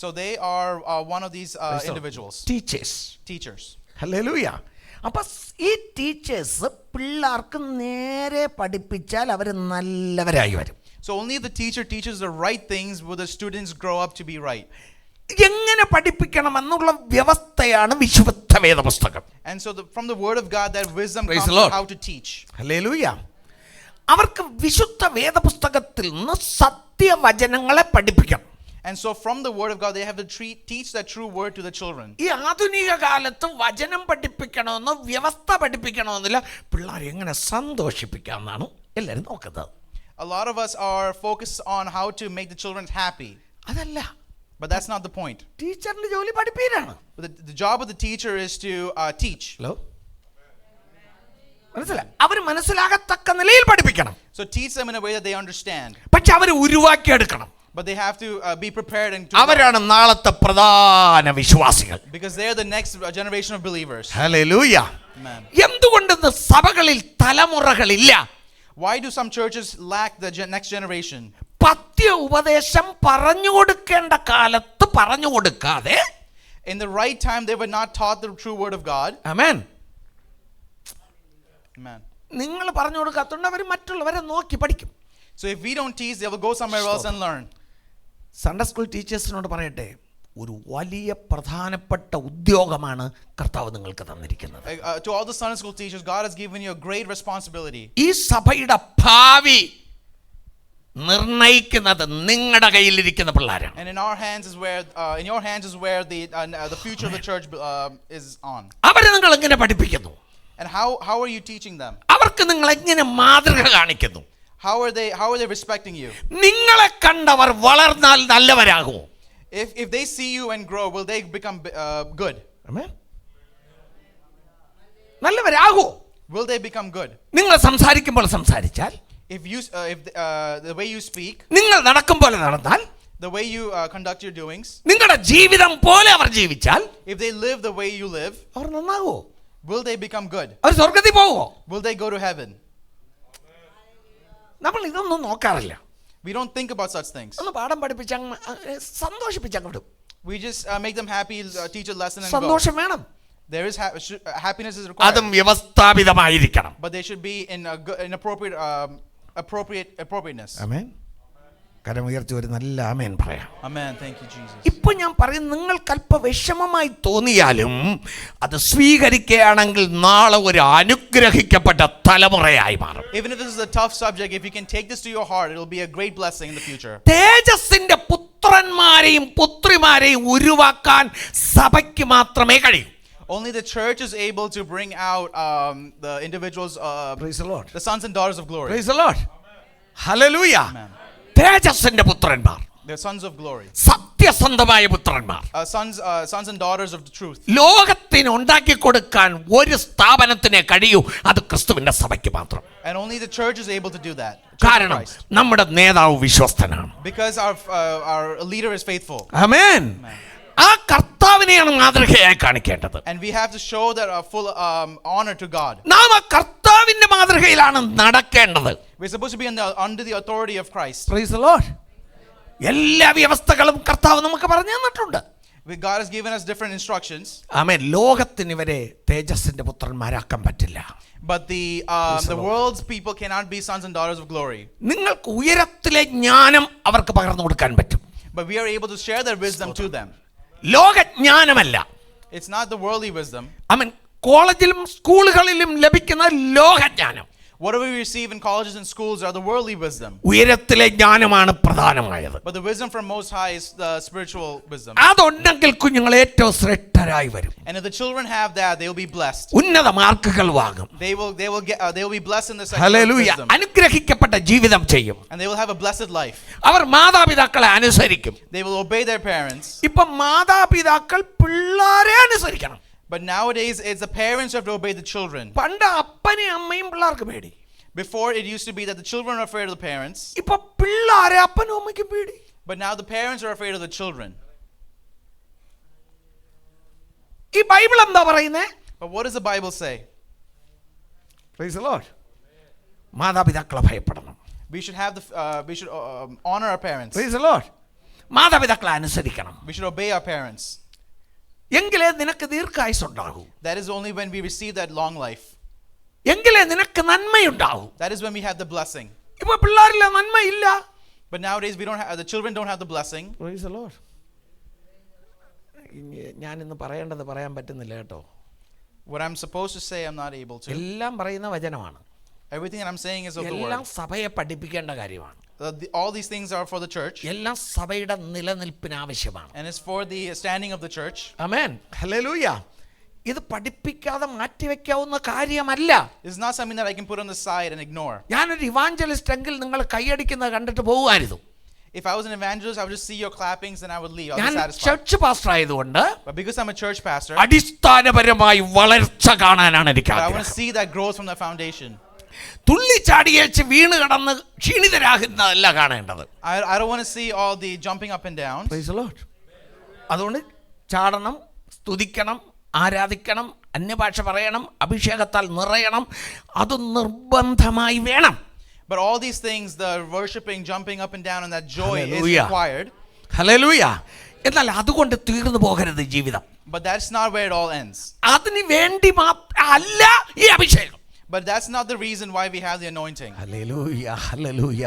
So they are one of these individuals. Teachers. Hallelujah. അപ്പം ഈ ടീച്ചേഴ്സ് പിള്ളേർക്ക് നേരെ പഠിപ്പിച്ചാൽ അവർ നല്ലവരായി വരും. So only if the teacher teaches the right things will the students grow up to be right. എങ്ങനെ പഠിപ്പിക്കണമെന്നുള്ള വ്യവസ്ഥയാണ് വിശുദ്ധ വേദപുസ്തകം. And so from the Word of God that wisdom Praise comes the Lord. how to teach. Hallelujah. അവർക്ക് വിശുദ്ധ വേദപുസ്തകത്തിൽ നിന്ന് സത്യവചനങ്ങളെ പഠിപ്പിക്കണം. And so from the Word of God they have to teach that true word to the children. ഈ ആധുനിക കാലത്ത് വചനം പഠിപ്പിക്കണമെന്നോ വ്യവസ്ഥ പഠിപ്പിക്കണമെന്നില്ല, പിള്ളേരെ എങ്ങനെ സന്തോഷിപ്പിക്കാമെന്നാണ് എല്ലാവരും നോക്കുന്നത്. A lot of us are focused on how to make the children happy. അതല്ല, But that's not the point. ടീച്ചറിന്റെ ജോലി പഠിപ്പീരാണ്. The job of the teacher is to teach. Hello, മനസ്സിലായി? അവർ മനസ്സിലാകത്തക്ക നിലയിൽ പഠിപ്പിക്കണം. So teach them in a way that they understand. പക്ഷെ അവർ ഉരുവാക്കിയെടുക്കണം. But they have to be prepared and അവരാണ് നാളത്തെ പ്രധാന വിശ്വാസികൾ. because they are the next generation of believers. Hallelujah. Amen. എന്തുകൊണ്ടെന്ന് സഭകളിൽ തലമുറകളില്ല? Why do some churches lack the next generation? പത്യ ഉപദേശം പറഞ്ഞു കൊടുക്കേണ്ട കാലത്ത് പറഞ്ഞു കൊടുക്കാതെ, In the right time they were not taught the true word of God. Amen. Amen. നിങ്ങൾ പറഞ്ഞു കൊടുക്കാത്തതുകൊണ്ട് അവർ മറ്റുള്ളവരെ നോക്കി പഠിക്കും. So if we don't teach, they will go somewhere else and learn. Sunday school ടീച്ചേഴ്സിനോട് പറയട്ടെ, ഒരു വലിയ പ്രധാനപ്പെട്ട ഉദ്യോഗമാണ് കർത്താവ് നിങ്ങൾക്ക് തന്നിരിക്കുന്നത്. To all the Sunday school teachers, God has given you a great responsibility. ഈ സഭയുടെ ഭാവി നിർണയിക്കുന്നത് നിങ്ങളുടെ കയ്യിലിരിക്കുന്ന പിള്ളേരാണ്. And in our hands is where, in your hands is where the future of the church is on. അവരെ നിങ്ങൾ എങ്ങനെ പഠിപ്പിക്കുന്നു? And how are you teaching them? അവർക്ക് നിങ്ങൾ എങ്ങനെ മാതൃക കാണിക്കുന്നു? How are they respecting you? നിങ്ങളെ കണ്ടവർ വളർന്നാൽ നല്ലവരാകുമോ? If they see you and grow, will they become good? നല്ലവരാകുമോ? Will they become good? നിങ്ങൾ സംസാരിക്കുമ്പോൾ സംസാരിച്ചാൽ, If the way you speak, നിങ്ങൾ നടക്കും പോലെ നടന്നാൽ, the way you conduct your doings, നിങ്ങളുടെ ജീവിതം പോലെ അവർ ജീവിച്ചാൽ, if they live the way you live, our നന്നാകുമോ? will they become good? അവർ സ്വർഗ്ഗത്തിൽ പോകുമോ? Will they go to heaven? നമ്മൾ ഇതൊന്നും നോക്കാറില്ല. We don't think about such things. ഒന്ന് പാഠം പഠിപ്പിച്ചങ്ങ് സന്തോഷിപ്പിച്ചങ്ങോട്ടും. We just make them happy, teach a lesson and go. സന്തോഷം വേണം. There is happiness is required. അതും വ്യവസ്ഥാപിതമായിരിക്കണം. But they should be in appropriateness. ആമേൻ. കരമുയർത്തി ഒരു നല്ല ആമേൻ പറയാം. Amen. Thank you, Jesus. ഇപ്പോൾ ഞാൻ പറയും, നിങ്ങൾക്ക് അല്പ വിഷമമായി തോന്നിയാലും അത് സ്വീകരിക്കുകയാണെങ്കിൽ നാളെ ഒരു അനുഗ്രഹിക്കപ്പെട്ട തലമുറയായി മാറും. Even if this is a tough subject, if you can take this to your heart, it will be a great blessing in the future. തേജസ്സിന്റെ പുത്രന്മാരെയും പുത്രിമാരെയും ഉരുവാക്കാൻ സഭയ്ക്ക് മാത്രമേ കഴിയൂ. Only the church is able to bring out the individuals, Praise the Lord. the sons and daughters of glory. Praise the Lord. Hallelujah. Amen. തേജസ്സിന്റെ പുത്രന്മാർ, The sons of glory. സത്യസന്ധമായ പുത്രന്മാർ, Sons and daughters of the truth. ലോകത്തിന് ഉണ്ടാക്കി കൊടുക്കാൻ ഒരു സ്ഥാപനത്തിനെ കഴിയൂ, അത് ക്രിസ്തുവിന്റെ സഭയ്ക്ക് മാത്രം. And only the church is able to do that. കാരണം നമ്മുടെ നേതാവ് വിശ്വസ്തനാണ്. Because our leader is faithful. ആമേൻ. ആ കർത്താവിനെയാണ് മാതൃകയായി കാണിക്കേണ്ടത്. And we have to show that full honor to God. നാം ആ കർത്താവിന്റെ മാതൃകയിലാണ് നടക്കേണ്ടത്. We're supposed to be under the authority of Christ. Praise the Lord. എല്ലാ വ്യവസ്ഥകളും കർത്താവ് നമുക്ക് പറഞ്ഞു തന്നിട്ടുണ്ട്. God has given us different instructions. ആമേൻ. ലോകത്തിന് ഇവരെ തേജസ്സിന്റെ പുത്രന്മാരാക്കാൻ പറ്റില്ല. But the world's people cannot be sons and daughters of glory. നിങ്ങൾക്ക് ഉയരത്തിലെ ജ്ഞാനം അവർക്ക് പകർന്നു കൊടുക്കാൻ പറ്റും. But we are able to share that wisdom to them. ലോകജ്ഞാനമല്ല. It's not the worldly wisdom. ആമേൻ. കോളേജിലും സ്കൂളുകളിലും ലഭിക്കുന്ന ലോകജ്ഞാനം, Whatever we receive in colleges and schools are the worldly wisdom. ഉയരത്തിലെ ജ്ഞാനമാണ് പ്രധാനമായത്. But the wisdom from Most High is the spiritual wisdom. അതുണ്ടെങ്കിൽ കുഞ്ഞുങ്ങൾ ഏറ്റവും ശ്രേഷ്ഠരായി വരും. And if the children have that, they will be blessed. ഉന്നത മാർക്കുകൾ വാങ്ങും. They will be blessed in the section of hallelujah. wisdom. അനുഗ്രഹിക്കപ്പെട്ട ജീവിതം ചെയ്യും. And they will have a blessed life. അവർ മാതാപിതാക്കളെ അനുസരിക്കും. They will obey their parents. ഇപ്പൊ മാതാപിതാക്കൾ പിള്ളേരെ അനുസരിക്കണം. But nowadays, it's the parents who have to obey the children. പണ്ട് അപ്പനെയും അമ്മയും പിള്ളേർക്ക് പേടി. Before, it used to be that the children are afraid of the parents. ഇപ്പൊ പിള്ളേരെ അപ്പനും അമ്മയ്ക്കും പേടി. But now the parents are afraid of the children. ഈ ബൈബിൾ എന്താ പറയുന്നേ? But what does the Bible say? Praise the Lord. മാതാപിതാക്കളെ ഭയപ്പെടണം. We should honor our parents. Praise the Lord. മാതാപിതാക്കളെ അനുസരിക്കണം. We should obey our parents. എങ്കിലേ നിനക്ക് ദീർഘായുസ്സ് ഉണ്ടാകൂ. That is only when we receive that long life. എങ്കിലേ നിനക്ക് നന്മയുണ്ടാകൂ. That is when we have the blessing. ഇപ്പൊ പിള്ളേരില്ല, നന്മയില്ല. But nowadays the children don't have the blessing. Praise the Lord. ഞാനിന്ന് പറയേണ്ടത് പറയാൻ പറ്റുന്നില്ല കേട്ടോ. What I'm supposed to say, I'm not able to. എല്ലാം പറയുന്ന വചനമാണ്. Everything that I'm saying is of the word. എല്ലാം സഭയെ പഠിപ്പിക്കേണ്ട കാര്യമാണ്. All these things are for the church. എല്ലാം സഭയുടെ നിലനിൽപ്പിന് ആവശ്യമാണ്. And it's for the standing of the church. Amen. Hallelujah. ഇത് പഠിപ്പിക്കാതെ മാറ്റിവെക്കാവുന്ന കാര്യമല്ല. It's not something that I can put on the side and ignore. ഞാനൊരു ഇവാഞ്ചലിസ്റ്റ് എങ്കിൽ നിങ്ങൾ കൈയടിക്കുന്നത് കണ്ടിട്ട് പോകുമായിരുന്നു. If I was an evangelist, I would just see your clappings and I would leave. I'll be ഞാൻ satisfied. Church pastor ആയതുകൊണ്ട് But because I'm a church pastor, അടിസ്ഥാനപരമായി വളർച്ച കാണാനാണ് എനിക്ക് I want to ആഗ്രഹം. see that growth from the foundation. തുള്ളിച്ചാടിയേച്ച് വീണ് കടന്ന് ക്ഷീണിതരാകുന്നതല്ല കാണേണ്ടത്. I don't want to see all the jumping up and down. Praise the Lord. അതുകൊണ്ട് ചാടണം, സ്തുതിക്കണം, ആരാധിക്കണം, അന്യഭാഷ പറയണം, അഭിഷേകത്താൽ നിറയണം, അത് നിർബന്ധമായി വേണം. But all these things, the worshiping, jumping up and down, and that joy is Hallelujah. required. Hallelujah. എന്നാൽ അതുകൊണ്ട് തീർന്നു പോകരുത് ജീവിതം. But that's not where it all ends. അതിന് വേണ്ടി അല്ല ഈ അഭിഷേകം. But that's not the reason why we have the anointing. Hallelujah, hallelujah,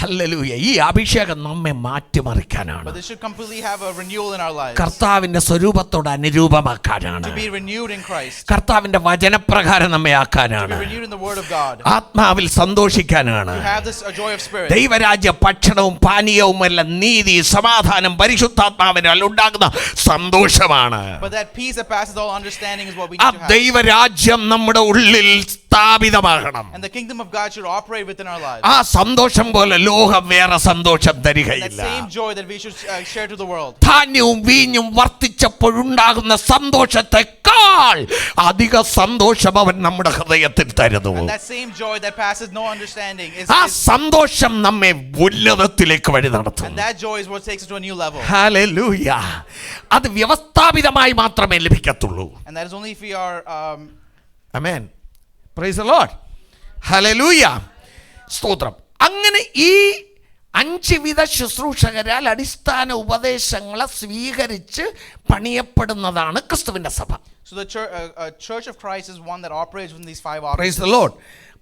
hallelujah. ഈ അഭിഷേകം നമ്മെ മാറ്റിമറിക്കാനാണ്, But this should completely have a renewal in our lives. കർത്താവിന്റെ സ്വരൂപത്തോട് അനുരൂപമാക്കാനാണ്, To be renewed in Christ. കർത്താവിന്റെ വചനപ്രകാരം നമ്മെ To ആക്കാനാണ്, be renewed in the Word of God. ആത്മാവിൽ സന്തോഷിക്കാനാണ്. To have this joy of spirit. ദൈവരാജ്യ ഭക്ഷണവും പാനീയവും എല്ലാം നീതി, സമാധാനം, പരിശുദ്ധാത്മാവിനാൽ ഉണ്ടാകുന്ന സന്തോഷമാണ്. But that peace that passes all understanding is what we ആ need to have. ദൈവരാജ്യം നമ്മുടെ ഉള്ളിൽ സ്ഥാപിതമാകണം. And the kingdom of God should operate within our lives. ആ സന്തോഷം പോലെ ലോകം വേറെ സന്തോഷം That തരികയില്ല. same joy that we should share to the world. ധാന്യവും വീഞ്ഞും വർദ്ധിച്ചപ്പോഴുണ്ടാകുന്ന സന്തോഷത്തെക്കാൾ അധിക സന്തോഷം അവൻ നമ്മുടെ ഹൃദയത്തിൽ തരുന്നു. And that same joy that passes no understanding is, ആ സന്തോഷം നമ്മെ ഉന്നതത്തിലേക്ക് വഴി നടത്തും. and that joy is what takes us to a new level. Hallelujah. അത് വ്യവസ്ഥാപിതമായി മാത്രമേ ലഭിക്കത്തുള്ളൂ. And that is only if we are amen. Price the Lord. Hallelujah. സ്തോത്രം. അങ്ങനെ ഈ 5 വിധ ശുശ്രൂഷകരാൽ അടിസ്ഥാന ഉപദേശങ്ങളെ സ്വീകരിച്ച് പണിയപ്പെടുന്നതാണ് ക്രിസ്തുവിന്റെ സഭ. so the church of Christ is one that operates within these 5 price offices. The Lord.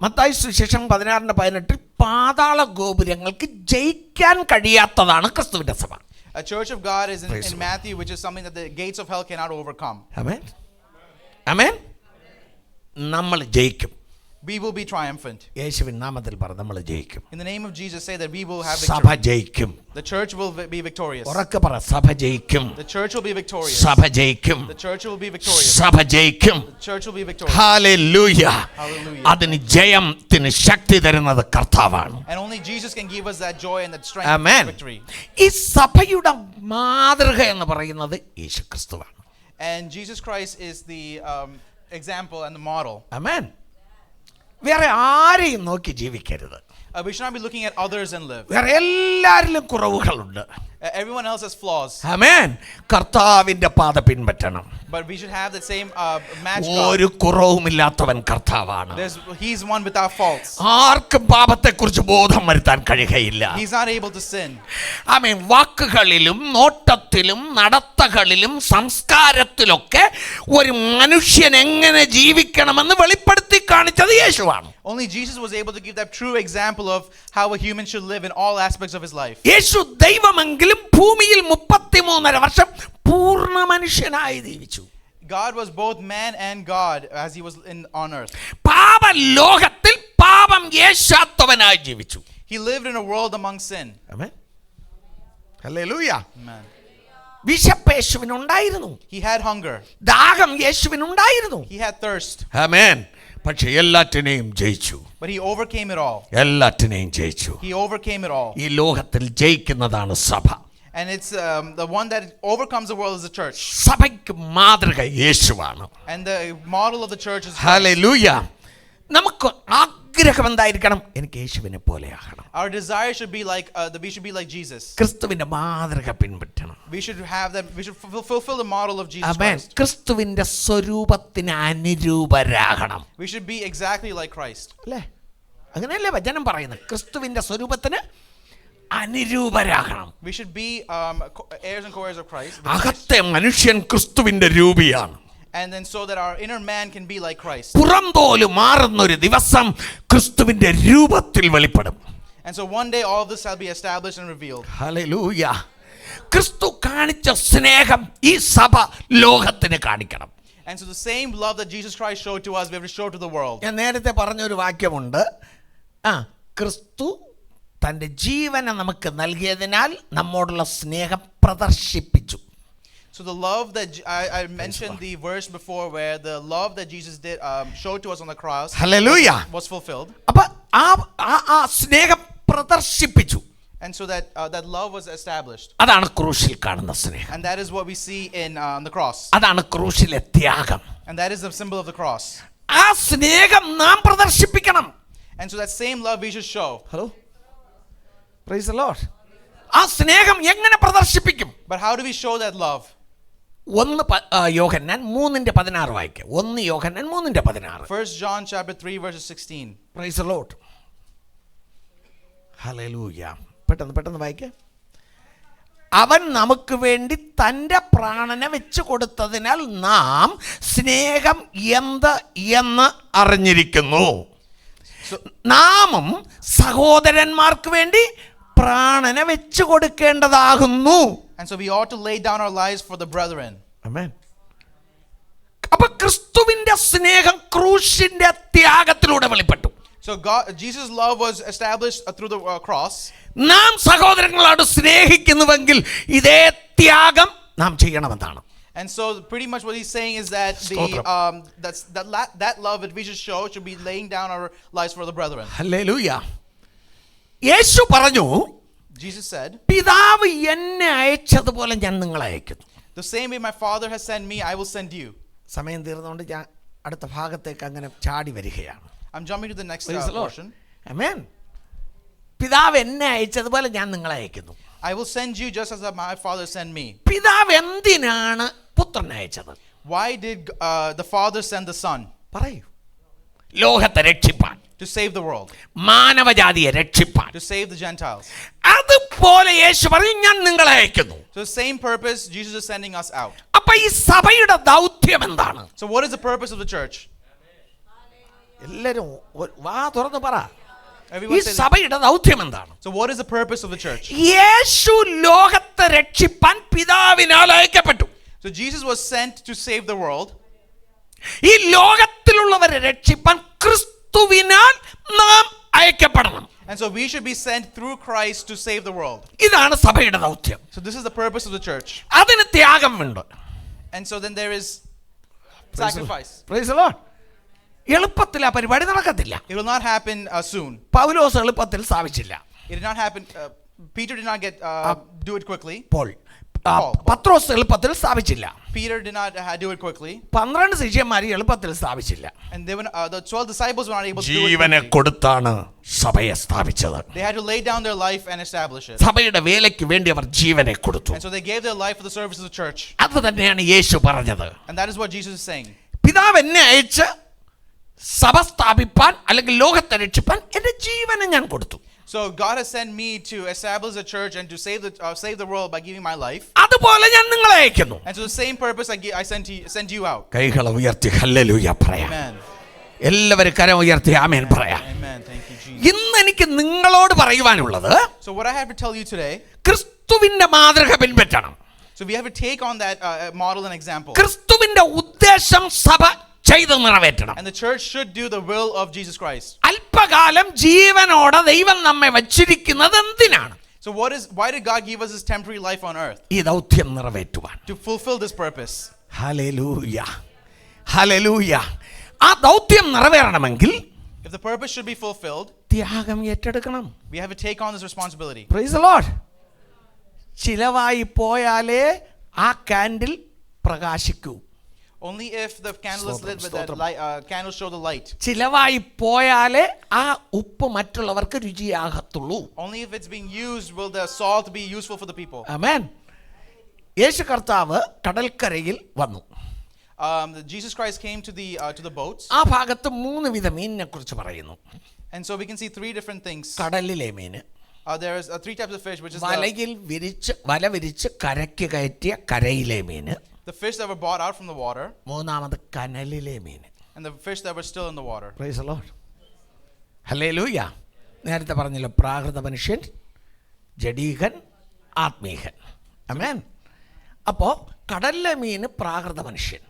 Mathayi സുവിശേഷം 16:18 പാതാള ഗോപുരങ്ങൾക്ക് ജയിക്കാൻ കഴിയാത്തതാണ് ക്രിസ്തുവിന്റെ സഭ. A church of God is Praise in the Matthew, which is something that the gates of hell cannot overcome. ആമേൻ. ആമേൻ. നമ്മൾ ജയിക്കും. We will be triumphant. യേശുവിൻ നാമത്തിൽ പറ, നമ്മൾ ജയിക്കും. In the name of Jesus, say that we will have സഭ victory. ജയിക്കും. The church will be victorious. ഉറക്കെ പറ, സഭ ജയിക്കും. The church will be victorious. സഭ ജയിക്കും. The church will be victorious. സഭ ജയിക്കും. The church will be victorious. Hallelujah. Hallelujah. അതിന് ജയത്തിന് ശക്തി തരുന്നത് കർത്താവാണ്. And only Jesus can give us that joy and that strength amen. and victory. ഈ സഭയുടെ മാതൃക എന്ന് പറയുന്നത് യേശുക്രിസ്തുവാണ്. And Jesus Christ is the example and the model. ആമേൻ. വേറെ ആരെയും നോക്കി ജീവിക്കരുത്. We should not be looking at others and live. വേറെ എല്ലാരിലും കുറവുകളുണ്ട്. Everyone else has flaws. ആമേൻ. കർത്താവിന്റെ പാത പിൻപറ്റണം. But we should have the same match. ഒരു കുറവുമില്ലാത്തവൻ കർത്താവാണ്. He's one without faults. ആർക്കും പാപത്തെക്കുറിച്ച് ബോധം വരുത്താൻ കഴിയുകയില്ല. He's not able to sin. ആമേൻ. വാക്കുകളിലും നോട്ടത്തിലും നടത്തകളിലും സംസ്കാരത്തിലൊക്കെ ഒരു മനുഷ്യൻ എങ്ങനെ ജീവിക്കണമെന്ന് വെളിപ്പെടുത്തി കാണിച്ചത് യേശുവാണ്. Only Jesus was able to give that true example of how a human should live in all aspects of his life. യേശു ദൈവമെങ്കിലും ഭൂമിയിൽ 33.5 വർഷം പൂർണ്ണ മനുഷ്യനായി ജീവിച്ചു. God was both man and God as he was on earth. പാപലോകത്തിൽ പാപം യേശാത്തവനായി ജീവിച്ചു. He lived in a world among sin. Amen. Hallelujah. Amen. വിശപ്പ് യേശുവിനുണ്ടായിരുന്നു. He had hunger. ദാഹം യേശുവിനുണ്ടായിരുന്നു. He had thirst. ആമേൻ. പക്ഷേ എല്ലാറ്റിനെയും ജയിച്ചു. But he overcame it all. എല്ലാറ്റിനെയും ജയിച്ചു. He overcame it all. ഈ ലോകത്തിൽ ജയിക്കുന്നതാണ് സഭ. And it's the one that overcomes the world is the church. സഭയ്ക്ക് മാതൃക യേശുവാണ്. And the model of the church is Christ. Hallelujah. നമുക്ക് ആഗ്രഹം എന്തായിരിക്കണം? എനിക്ക് യേശുവിനെ പോലെയാകണം. Our desire should be like we should be like Jesus. ക്രിസ്തുവിന്റെ മാതൃക പിൻപറ്റണം. We should have that. We should fulfill the model of Jesus amen. Christ. ക്രിസ്തുവിന്റെ സ്വരൂപത്തിന് അനുരൂപരാകണം. We should be exactly like Christ. അല്ലേ? അങ്ങനെയല്ലേ വചനം പറയുന്നത്? ക്രിസ്തുവിന്റെ സ്വരൂപത്തിന് അനുരൂപരാകണം. We should be heirs and co-heirs of Christ. അകത്തെ മനുഷ്യൻ ക്രിസ്തുവിന്റെ രൂപിയാണ്. And then so that our inner man can be like Christ. പുറന്തോല് മാറുന്നൊരു ദിവസം ക്രിസ്തുവിന്റെ രൂപത്തിൽ വെളിപ്പെടും. And so one day all of this shall be established and revealed. Hallelujah. ക്രിസ്തു കാണിച്ച സ്നേഹം ഈ സഭ ലോകത്തിന് കാണിക്കണം. And so the same love that Jesus Christ showed to us, we have to show to the world. ഞാൻ നേരത്തെ പറഞ്ഞൊരു വാക്യമുണ്ട്. ക്രിസ്തു തൻ്റെ ജീവനെ നമുക്ക് നൽകിയതിനാൽ നമ്മോടുള്ള സ്നേഹം പ്രദർശിപ്പിച്ചു. So the love that I mentioned the verse before where the love that Jesus did showed to us on the cross hallelujah. was fulfilled. അപ്പോൾ ആ സ്നേഹം പ്രദർശിപ്പിച്ചു. And so that love was established. അതാണ് ക്രൂശിൽ കാണുന്ന സ്നേഹം. And that is what we see in the cross. അതാണ് ക്രൂശിലെ ത്യാഗം. And that is the symbol of the cross. ആ സ്നേഹം നാം പ്രദർശിപ്പിക്കണം. And so that same love we should show. Hello, price the Lord. ആ സ്നേഹം എങ്ങനെ പ്രദർശിപ്പിക്കും? But how do we show that love? 1 യോഹന്നാൻ 3:16 വായിക്കുക. 1 യോഹന്നാൻ 3:16. 1 John chapter 3 verses 16. Price the Lord. Hallelujah. പെട്ടെന്ന് വായിക്കുക. അവൻ നമുക്ക് വേണ്ടി തൻ്റെ പ്രാണനെ വെച്ച് കൊടുത്തതിനാൽ നാം സ്നേഹം എന്ന് അറിഞ്ഞിരിക്കുന്നു. നാമും സഹോദരന്മാർക്ക് വേണ്ടി പ്രാണനെ വെച്ചു കൊടുക്കേണ്ടതാകുന്നു. And so we ought to lay down our lives for the brethren. ആമേൻ. അപ്പൊ ക്രിസ്തുവിന്റെ സ്നേഹം ക്രൂശിന്റെ ത്യാഗത്തിലൂടെ വെളിപ്പെട്ടു. So Jesus' love was established through the cross. നാം സഹോദരങ്ങളോട് സ്നേഹിക്കുന്നുവെങ്കിൽ ഇതേ ത്യാഗം നാം ചെയ്യണമെന്നാണ്. And so pretty much what he's saying is that that love that we should show should be laying down our lives for the brethren. ഹല്ലേലൂയ. യേശു പറഞ്ഞു, Jesus said, പിതാവ് എന്നെ അയച്ചതുപോലെ ഞാൻ നിങ്ങളെ അയക്കുന്നു. The same way my Father has sent me, I will send you. സമയം തീർന്നുകൊണ്ട് ഞാൻ അടുത്ത ഭാഗത്തേക്ക് അങ്ങനെ ചാടി വരികയാണ്. I'm jumping to the next portion. ആമേൻ. പിതാവ് എന്നെ അയച്ചതുപോലെ ഞാൻ നിങ്ങളെ അയക്കുന്നു. I will send you just as my Father sent me. പിതാവ് എന്തിനാണ് പുത്രനെ അയച്ചത്? Why did the Father send the Son? പറയൂ. ലോകത്തെ രക്ഷിപ്പാൻ, to save the world, മാനവജാതിയെ രക്ഷിപ്പാൻ, to save the Gentiles. അതുപോലെ യേശു പറഞ്ഞു ഞാൻ നിങ്ങളെ അയക്കുന്നു. So the same purpose, Jesus is sending us out. അപ്പോൾ ഈ സഭയുടെ ദൗത്യം എന്താണ്? So what is the purpose of the church? എല്ലാവരും വാ തുറന്ന് പറ. Everyone ഈ say സഭയുടെ ദൗത്യം എന്താണ്? So what is the purpose of the church? യേശു ലോകത്തെ രക്ഷിപ്പാൻ പിതാവിനാൽ അയക്കപ്പെട്ടു. So Jesus was sent to save the world. ഈ ലോകത്തിലുള്ളവരെ രക്ഷിപ്പാൻ ക്രിസ്തുവിനാൽ നാം അയക്കപ്പെടണം. And so we should be sent through Christ to save the world. ഇതാണ് സഭയുടെ ദൗത്യം. So this is the purpose of the church. അതിന് ത്യാഗം വേണ്ട. And so then there is sacrifice. Praise the Lord. എളുപ്പത്തിൽ ആ പരിപാടി നടക്കത്തില്ല. It will not happen soon. പൗലോസ് എളുപ്പത്തിൽ സ്ഥാപിച്ചില്ല. It did not happen. Peter did not do it quickly. പത്രോസ് എളുപ്പത്തിൽ സ്ഥാപിച്ചില്ല. Peter did not do it quickly. 12 ശിഷ്യന്മാർ എളുപ്പത്തിൽ സ്ഥാപിച്ചില്ല. And the 12 disciples were not able to do it quickly. ജീവനെ കൊടുത്താണ് സഭയെ സ്ഥാപിച്ചത്. They had to lay down their life and establish it. സഭയുടെ വേലയ്ക്ക് വേണ്ടി അവർ ജീവനെ കൊടുത്തു. And so they gave their life for the service of the church. അത് തന്നെയാണ് യേശു പറഞ്ഞത്. And that is what Jesus is saying. പിതാവ് എന്നെ അയച്ച് സഭ സ്ഥാപിപ്പാൻ അല്ലെങ്കിൽ ലോകത്തെ രക്ഷിപ്പാൻ എൻ്റെ ജീവനെ ഞാൻ കൊടുത്തു. So God has sent me to establish a church and to save the world by giving my life. അതുപോലെ ഞാൻ നിങ്ങളെ അയക്കുന്നു. And to the same purpose I send you out. കൈകളെ ഉയർത്തി ഹല്ലേലൂയ പറയാം. Amen. എല്ലാവരും കരം ഉയർത്തി ആമേൻ പറയാം. Amen. Thank you Jesus. ഇന്ന് എനിക്ക് നിങ്ങളോട് പറയുവാനുള്ളത്, So what I have to tell you today, ക്രിസ്തുവിന്റെ മാതൃക പിൻപറ്റണം. so we have to take on that model and example. ക്രിസ്തുവിന്റെ ഉദ്ദേശം സഭ ചെയ്തു നിറവേറ്റണം. And the church should do the will of Jesus Christ. അല്പകാലം ജീവനോടെ ദൈവം നമ്മെ വച്ചിരിക്കുന്നത് എന്തിനാണ്? So why did God give us this temporary life on earth? ഈ ദൗത്യം നിറവേറ്റുവാൻ. To fulfill this purpose. Hallelujah hallelujah. ആ ദൗത്യം നിറവേറണമെങ്കിൽ if the purpose should be fulfilled, ത്യാഗം ഏറ്റെടുക്കണം. we have to take on this responsibility. Praise the Lord. ചിലവായി പോയാലേ ആ candle പ്രകാശിക്കൂ. Only if the candle is lit with that light, candle show the light. ചിലവായി പോയാലേ ആ ഉപ്പ് മറ്റുള്ളവർക്ക് രുചിയാകത്തുള്ളൂ. Only if it's being used will the salt be useful for the people. ആമേൻ. യേശു കർത്താവ് കടൽക്കരയിൽ വന്നു. Jesus Christ came to the boats. ആ ഭാഗത്ത് 3 വിധ മീനിനെ കുറിച്ച് പറയുന്നു. And so we can see 3 different things. കടലിലെ മീന്, there is 3 types of fish, which is വല വിരിച്ച് കരയ്ക്ക് കയറ്റിയ കരയിലെ മീന്, the fish that were brought out from the water, മൂന്നാമത് കനലിലെ മീന്. and the fish that were still in the water. Praise the Lord. Hallelujah. നേരത്തെ പറഞ്ഞല്ലോ, പ്രാകൃത മനുഷ്യൻ, ജഡീകൻ, ആത്മീകൻ. ആമേൻ. അപ്പോൾ കടലിലെ മീന് പ്രാകൃത മനുഷ്യൻ.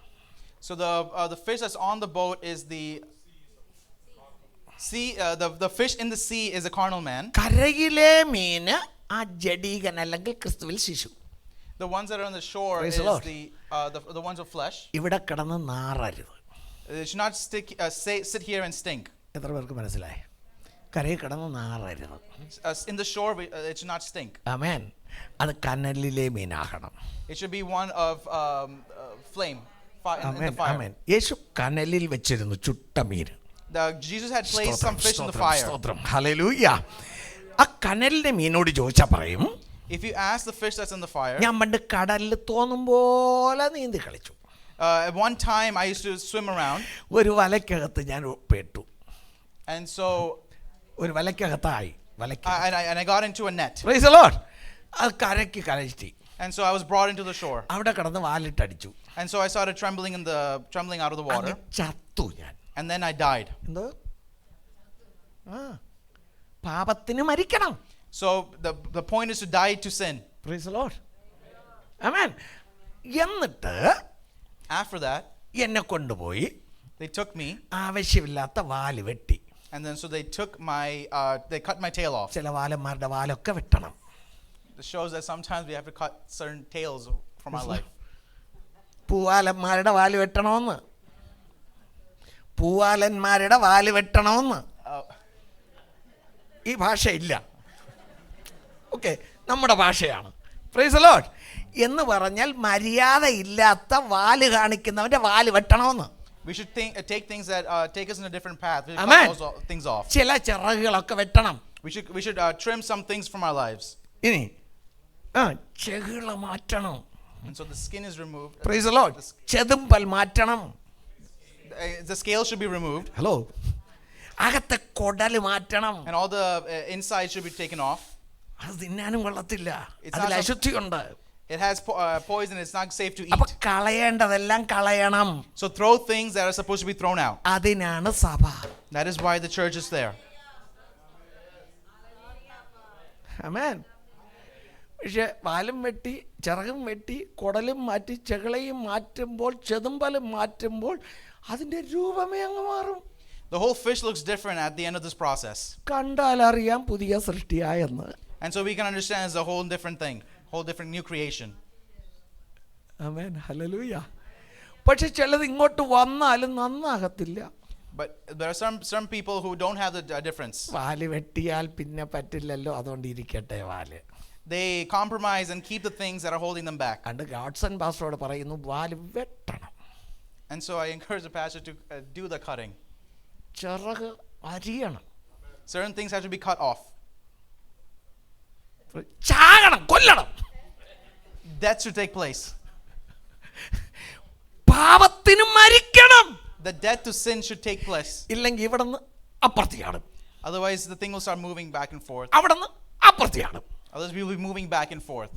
So the fish that's on the boat is the sea. The fish in the sea is a carnal man. കരയിലെ മീന് ആ ജഡീകൻ അല്ലെങ്കിൽ ക്രിസ്തുവിൽ ശിശു. The ones that are on the shore Praise is the Lord. the ones of flesh. ഇവിടെ കിടന്ന് നാറരുത്. It should not sit here and stink. എത്ര പേർക്ക് മനസ്സിലായി? കരയിൽ കിടന്ന് നാറരുത്. In the shore, it should not stink. ആമേൻ. അത് കനലിലെ മീനാകണം. It should be one of flame. In the fire. ആമേൻ. യേശു കനലിൽ വെച്ചിരുന്നു ചുട്ട മീൻ. Jesus had placed some fish in the fire. Hallelujah. ആ കനലിലെ മീനോട് ചോദിച്ചാൽ പറയും, if you ask the fish that's in the fire, ഞാൻ പണ്ട് കടലിൽ തോന്നും പോലെ നീന്തി കളിച്ചു. at one time I used to swim around. ഒരു വലയ്ക്കകത്ത് ഞാൻ പെട്ടു. And so ഒരു വലയ്ക്കകത്തായി. and I got into a net. Praise the Lord. അത് കരയ്ക്ക് കരച്ചിട്ടി. And so I was brought into the shore. അവിടെ കിടന്ന് വാലിട്ടടിച്ചു. And so I started trembling out of the water. ചത്തു ഞാൻ. And then I died. എന്തോ? പാപത്തിന് മരിക്കണം. So the point is to die to sin. Praise the Lord. Amen. എന്നിട്ട് After that, എന്നെ കൊണ്ടുപോയി they took me, ആവശ്യമില്ലാത്ത വാല് വെട്ടി. and then so they took my, they cut my tail off. ചില വാലന്മാരുടെ വാലൊക്കെ വെട്ടണം. It shows that sometimes we have to cut certain tails from our life. പൂവാലന്മാരുടെ വാല് വെട്ടണമെന്ന്, പൂവാലന്മാരുടെ വാല് വെട്ടണമെന്ന് ഈ ഭാഷയില്ല. ഓക്കെ, നമ്മുടെ ഭാഷയാണ്. Price the Lord. എന്ന് പറഞ്ഞാൽ മര്യാദ ഇല്ലാത്ത വാല് കാണിക്കുന്നവന്റെ വാല് വെട്ടണമെന്ന്. We should take things that take us in a different path. We should Amen. cut those things off. ചില ചിറകുകളൊക്കെ വെട്ടണം. We should trim some things from our lives. ഇനി ചെകിള മാറ്റണം. And so the skin is removed. Praise the Lord. ചെതുമ്പൽ മാറ്റണം. The scale should be removed. Hello. അകത്തെ കൊടല് മാറ്റണം. And all the inside should be taken off. അത് തിന്നാനും കൊള്ളത്തില്ല, It's അതിൽ not അശുദ്ധിയുണ്ട്. It has poison. It's not safe to അപ്പൊ eat. കളയേണ്ടതെല്ലാം കളയണം. So throw things that are supposed to be thrown out. അതിനാണ് സഭ. That is why the church is there. ആമേൻ. പക്ഷെ വാലും വെട്ടി ചിറകും വെട്ടി കുടലും മാറ്റി ചെകിളയും മാറ്റുമ്പോൾ ചെതുമ്പലും മാറ്റുമ്പോൾ അതിൻ്റെ രൂപമേ അങ്ങ് മാറും. The whole fish looks different at the end of this process. കണ്ടാൽ അറിയാം പുതിയ സൃഷ്ടിയായെന്ന്. And so we can understand it's a whole different thing, whole different new creation. Amen, hallelujah. പക്ഷെ ചിലത് ഇങ്ങോട്ട് വന്നാലും നന്നാകത്തില്ല. But there are some people who don't have the difference. വാല് വെട്ടിയാൽ പിന്നെ പറ്റില്ലല്ലോ, അതുകൊണ്ട് ഇരിക്കട്ടെ വാല്. They compromise and keep the things that are holding them back. അണ്ട് ഗാഡ്സൺ പാസ്റ്ററോട് പറയുന്നു വാല് വെട്ടണം. And so I encourage the pastor to do the cutting. ചിറക് അരിയണം. Certain things have to be cut off. ചാകണം, കൊല്ലണം. Death should take place. പാപത്തിന് മരിക്കണം. The death to sin should take place. ഇല്ലെങ്കിൽ ഇവിടെ നിന്ന് അപ്പുറത്തിയാണ്, Otherwise the thing will start moving back and forth. അവിടെ നിന്ന് അപ്പുറത്തിയാണ്. Otherwise we will be moving back and forth.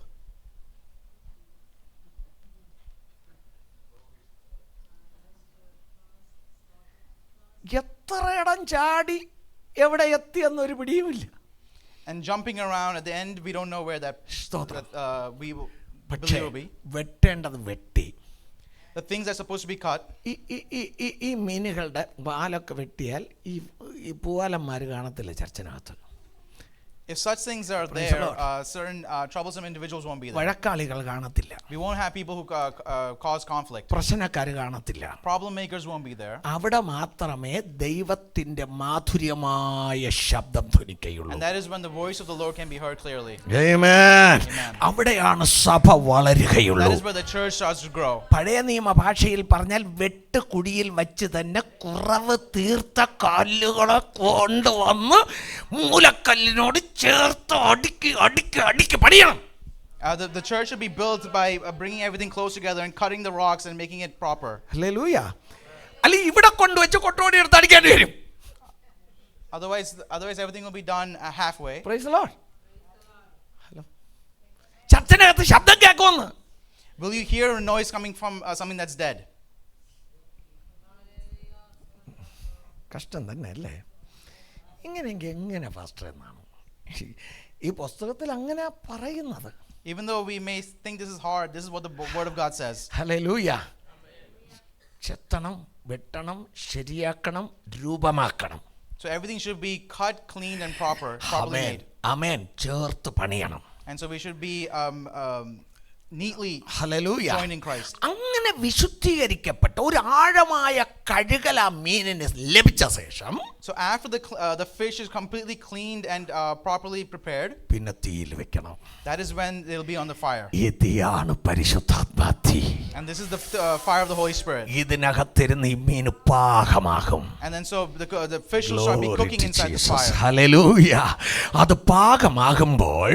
എത്ര ഇടം ചാടി എവിടെ എത്തിയെന്നൊരു പിടിയുമില്ല. And jumping around at the end, we don't know where that we will പക്ഷേ believe will be. വെട്ടേണ്ടത് വെട്ടി. The things that are supposed to be cut. ഈ മീനുകളുടെ വാലൊക്കെ വെട്ടിയാൽ ഈ പൂവാലന്മാർ കാണത്തില്ല ചർച്ചിനകത്ത്. If such things are there, certain troublesome individuals won't be there. വഴക്കാളികൾ കാണത്തില്ല. We won't have people who cause conflict. പ്രശ്നക്കാർ കാണത്തില്ല. Problem makers won't be there. അവിടെ മാത്രമേ ദൈവത്തിന്റെ മാധുര്യമായ ശബ്ദം ധ്വനിക്കുകയുള്ളൂ. And that is when the voice of the Lord can be heard clearly. Amen. അവിടെയാണ് സഭ വളരുകയുള്ളൂ. That is where the church starts to grow. പഴയ നിയമ ഭാഷയിൽ പറഞ്ഞാൽ വെട്ട് കുടിയിൽ വെച്ച് തന്നെ കുറവ് തീർത്ത കല്ലുകളെ കൊണ്ടുവന്ന് മൂലക്കല്ലിനോട് ചേർത്ത് അടുക്കി പണിയണം. The church should be built by bringing everything close together and cutting the rocks and making it proper. Hallelujah. അല്ലെങ്കിൽ ഇവിടെ കൊണ്ടുവച്ച് കൊട്ടോടി എടുത്ത് അടിക്കേണ്ടി വരും. Otherwise everything will be done halfway. Praise the Lord. Hello, ചർച്ചിനകത്ത് ശബ്ദം കേൾക്കുമെന്ന്. Will you hear a noise coming from something that's dead? കഷ്ടം തന്നെ അല്ലേ? ഇങ്ങനെയെങ്കിൽ എങ്ങനെ പാസ്റ്റർ എന്നാണ് ഈ പുസ്തകത്തിൽ അങ്ങനെ പറയുന്നത്. Even though we may think this is hard, this is what the word of God says. ഹല്ലേലൂയ. ചെത്തണം, വെട്ടണം, ശരിയാക്കണം, രൂപമാക്കണം. So everything should be cut, cleaned and properly made. ആമേൻ. ചേർത്ത് പണിയണം. And so we should be neatly hallelujah. joined in Christ. അങ്ങനെ വിശുദ്ധീകരിക്കപ്പെട്ട ഒരു ആഴമായ കഴുകൽ ആ മീനിന് ലഭിച്ച ശേഷം, So after the fish is completely cleaned and properly prepared, പിന്നെ തീയിൽ വെക്കണം. that is when it will be on the fire. ഈ തീയാണ് പരിശുദ്ധാത്മാതീ. And this is the fire of the Holy Spirit. ഇതിനകത്തിരുന്ന് ഈ മീൻ പാകമാകും. And then so the fish will start be cooking inside the fire. Hallelujah. അത് പാകമാകുമ്പോൾ,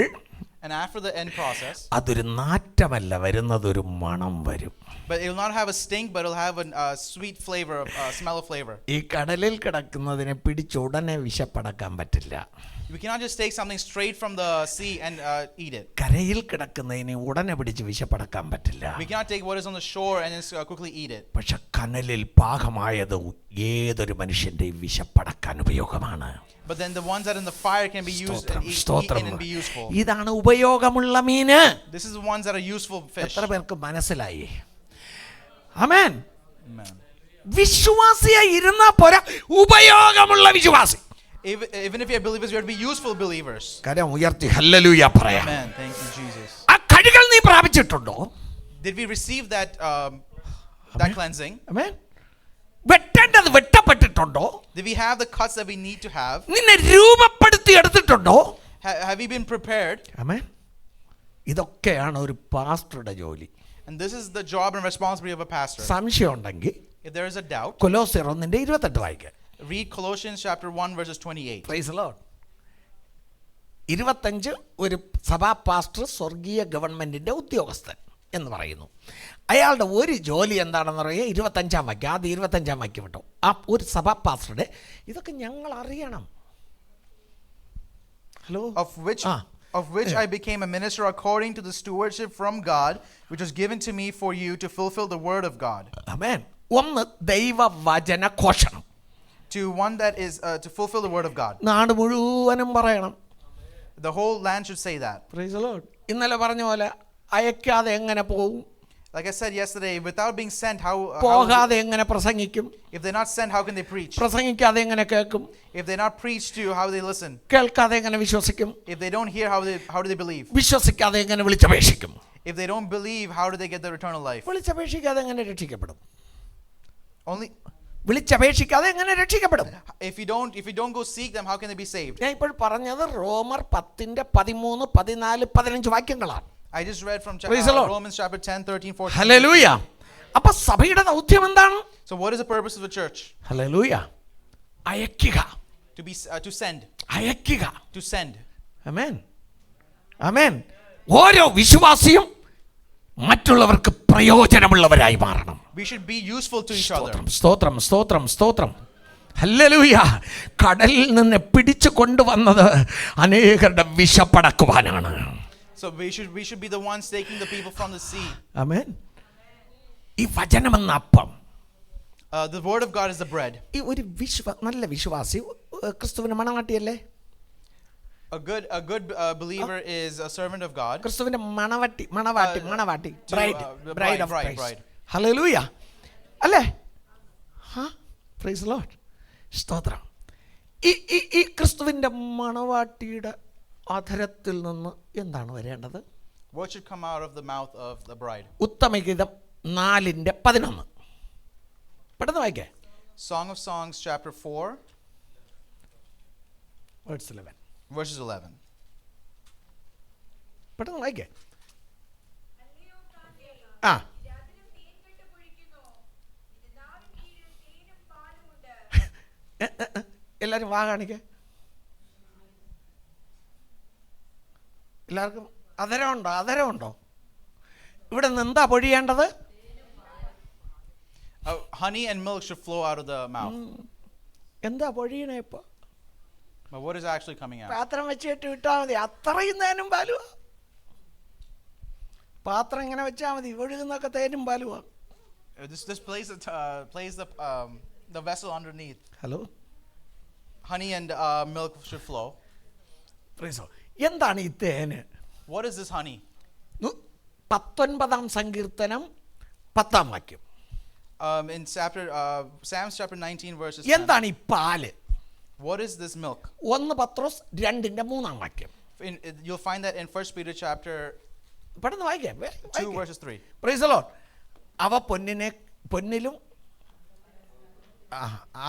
And after the end process, അതൊരു നാറ്റമല്ല വരുന്നത്, ഒരു മണം വരും. but it will not have a stink, but it will have a sweet flavor, smell of flavor. ഈ കടലിൽ കിടക്കുന്നതിനെ പിടിച്ചുടനെ വിശപ്പടക്കാൻ പറ്റില്ല. We cannot just take something straight from the sea and eat it. കരയിൽ കിടക്കുന്നതിനെ ഉടനെ പിടിച്ച് വിശപ്പടക്കാൻ പറ്റില്ല. We cannot take what is on the shore and just quickly eat it. പക്ഷെ കനലിൽ പാകമായത് ഏതൊരു മനുഷ്യന്റെയും വിശപ്പടക്കാൻ ഉപയോഗമാണ്. But then the ones that in the fire can be used and eaten and be useful. ഇതാണ് ഉപയോഗമുള്ള മീന്. This is the ones that are useful fish. എത്ര പേർക്ക് മനസ്സിലായി? ആമേൻ. Amen. വിശ്വാസിയായി ഇരുന്നാ പോരാ, ഉപയോഗമുള്ള വിശ്വാസി. Even if you are believers, you have to be useful believers. കരം ഉയർത്തി ഹല്ലേലൂയ പറയാം. Amen. Thank you, Jesus. ആ കഴുകൽ നീ പ്രാപിച്ചിട്ടുണ്ടോ? Did we receive that cleansing? Amen. വെട്ടേണ്ടത് വെട്ടപ്പെട്ടിട്ടുണ്ടോ? Did we have the cuts that we need to have? നിന്നെ രൂപപ്പെടുത്തി എടുത്തിട്ടുണ്ടോ? Have we been prepared? ആമേൻ. ഇതൊക്കെയാണ് ഒരു പാസ്റ്ററുടെ ജോലി. And this is the job and responsibility of a pastor. സംശയം ഉണ്ടെങ്കിൽ If there is a doubt, കൊലോസ്യർ 1:28 വായിക്കുക. read Colossians chapter 1 verses 28. Price the Lord. 25 ഒരു സഭാ പാസ്റ്റർ സ്വർഗീയ ഗവൺമെന്റിന്റെ ഉദ്യോഗസ്ഥൻ എന്ന് പറയുന്നു. അയാളുടെ ഒരു ജോലി എന്താണെന്ന് പറയുക 25 വാക്യം. ആദ്യം 25 വാക്യം വിട്ടു. ആ ഒരു സഭാ പാസ്റ്ററുടെ ഇതൊക്കെ ഞങ്ങൾ അറിയണം. Hello. Of which I became a minister according to the stewardship from God, which was given to me for you to fulfill the word of God. ആമേൻ. ഒന്ന് ദൈവവചന ഘോഷണം. To one that is to fulfill the word of God. നാട് മുഴുവനും പറയണം. The whole land should say that. Price the Lord. ഇന്നലെ പറഞ്ഞ പോലെ അയക്കാതെ എങ്ങനെ പോകും? Like I said yesterday, without being sent, how പോകാതെ എങ്ങനെ പ്രസംഗിക്കും? if they're not sent, how can they preach? പ്രസംഗിക്കാതെ എങ്ങനെ കേൾക്കും? If they're not preached to, how do they listen? കേൾക്കാതെ എങ്ങനെ വിശ്വസിക്കും? If they don't hear, how do they believe? വിശ്വസിക്കാതെ എങ്ങനെ വിളിച്ചപേക്ഷിക്കും? If they don't believe, how do they get their eternal life? വിളിച്ചപേക്ഷിക്കാതെ എങ്ങനെ രക്ഷിക്കപ്പെടും? Only വിളിച്ചപേക്ഷിക്കാതെ എങ്ങനെ രക്ഷിക്കപ്പെടും? if you don't go seek them, how can they be saved? ഞാൻ ഇപ്പോൾ പറഞ്ഞത് റോമർ 10:13, 14, 15 വാക്യങ്ങളാണ്. I just read from Romans chapter 10, 13, 14. Hallelujah. അപ്പോൾ സഭയുടെ ദൗത്യം എന്താണ്? So what is the purpose of the church? Hallelujah. അയക്കുക. To send. അയക്കുക. To send. ആമേൻ. ആമേൻ. ഓരോ വിശ്വാസിയും മറ്റുള്ളവർക്ക് പ്രയോജനമുള്ളവരായി മാറണം. We should be useful to each other. സ്തോത്രം സ്തോത്രം സ്തോത്രം. ഹല്ലേലൂയ. കടലിൽ നിന്ന് പിടിച്ചു കൊണ്ടുവന്നത് അനേകരുടെ വിശപ്പടക്കുവാനാണ്. So we should be the ones taking the people from the sea. ആമേൻ. ഈ വചനമെന്ന അപ്പം. The word of God is the bread. ഈ ഒരു നല്ല വിശ്വാസി ക്രിസ്തുവിന്റെ മണവാട്ടിയല്ലേ? A good believer is a servant of God. ക്രിസ്തുവിന്റെ മണവാട്ടി bride of Christ. ഹല്ലേലൂയ. അല്ലേ? Price the Lord. സ്തോത്രം. ഈ ക്രിസ്തുവിന്റെ മണവാട്ടിയുടെ അധരത്തിൽ നിന്ന് എന്താണ് വരേണ്ടത്? What should come out of the mouth of the bride? ഉത്തമഗീതം 4:11. പെട്ടെന്ന് വായിക്കേ. Song of Songs chapter 4 verses 11. പെട്ടെന്ന് വായിക്കേ. എല്ലാരും വാ കാണിക്കേ. എല്ലാവർക്കും അധരമുണ്ടോ? ഇവിടെ നിന്ന് എന്താ പൊഴിയേണ്ടത്? Honey and milk should flow out of the mouth. എന്താ പൊഴിയണേ ഇപ്പൊ? But what is actually coming out? പാത്രം വെച്ചിട്ട് വിട്ടാ മതി, അത്രയും തേനും പാലുവാ. പാത്രം ഇങ്ങനെ വെച്ചാൽ മതി, ഒഴുകുന്നൊക്കെ തേനും പാലുവാ. This place the vessel underneath. Hello. Honey and milk should flow. എന്താണ് ഈ തേന്? What is this honey? 19-ാം സങ്കീർത്തനം 10-ാം വാക്യം. In Psalms chapter 19 verses 10. എന്താണ് ഈ പാല്? What is this milk? 1 പത്രോസ് 2-3 വാക്യം. You'll find that in 1 Peter chapter 2 verses 3. Praise the Lord. അവ പൊന്നിലും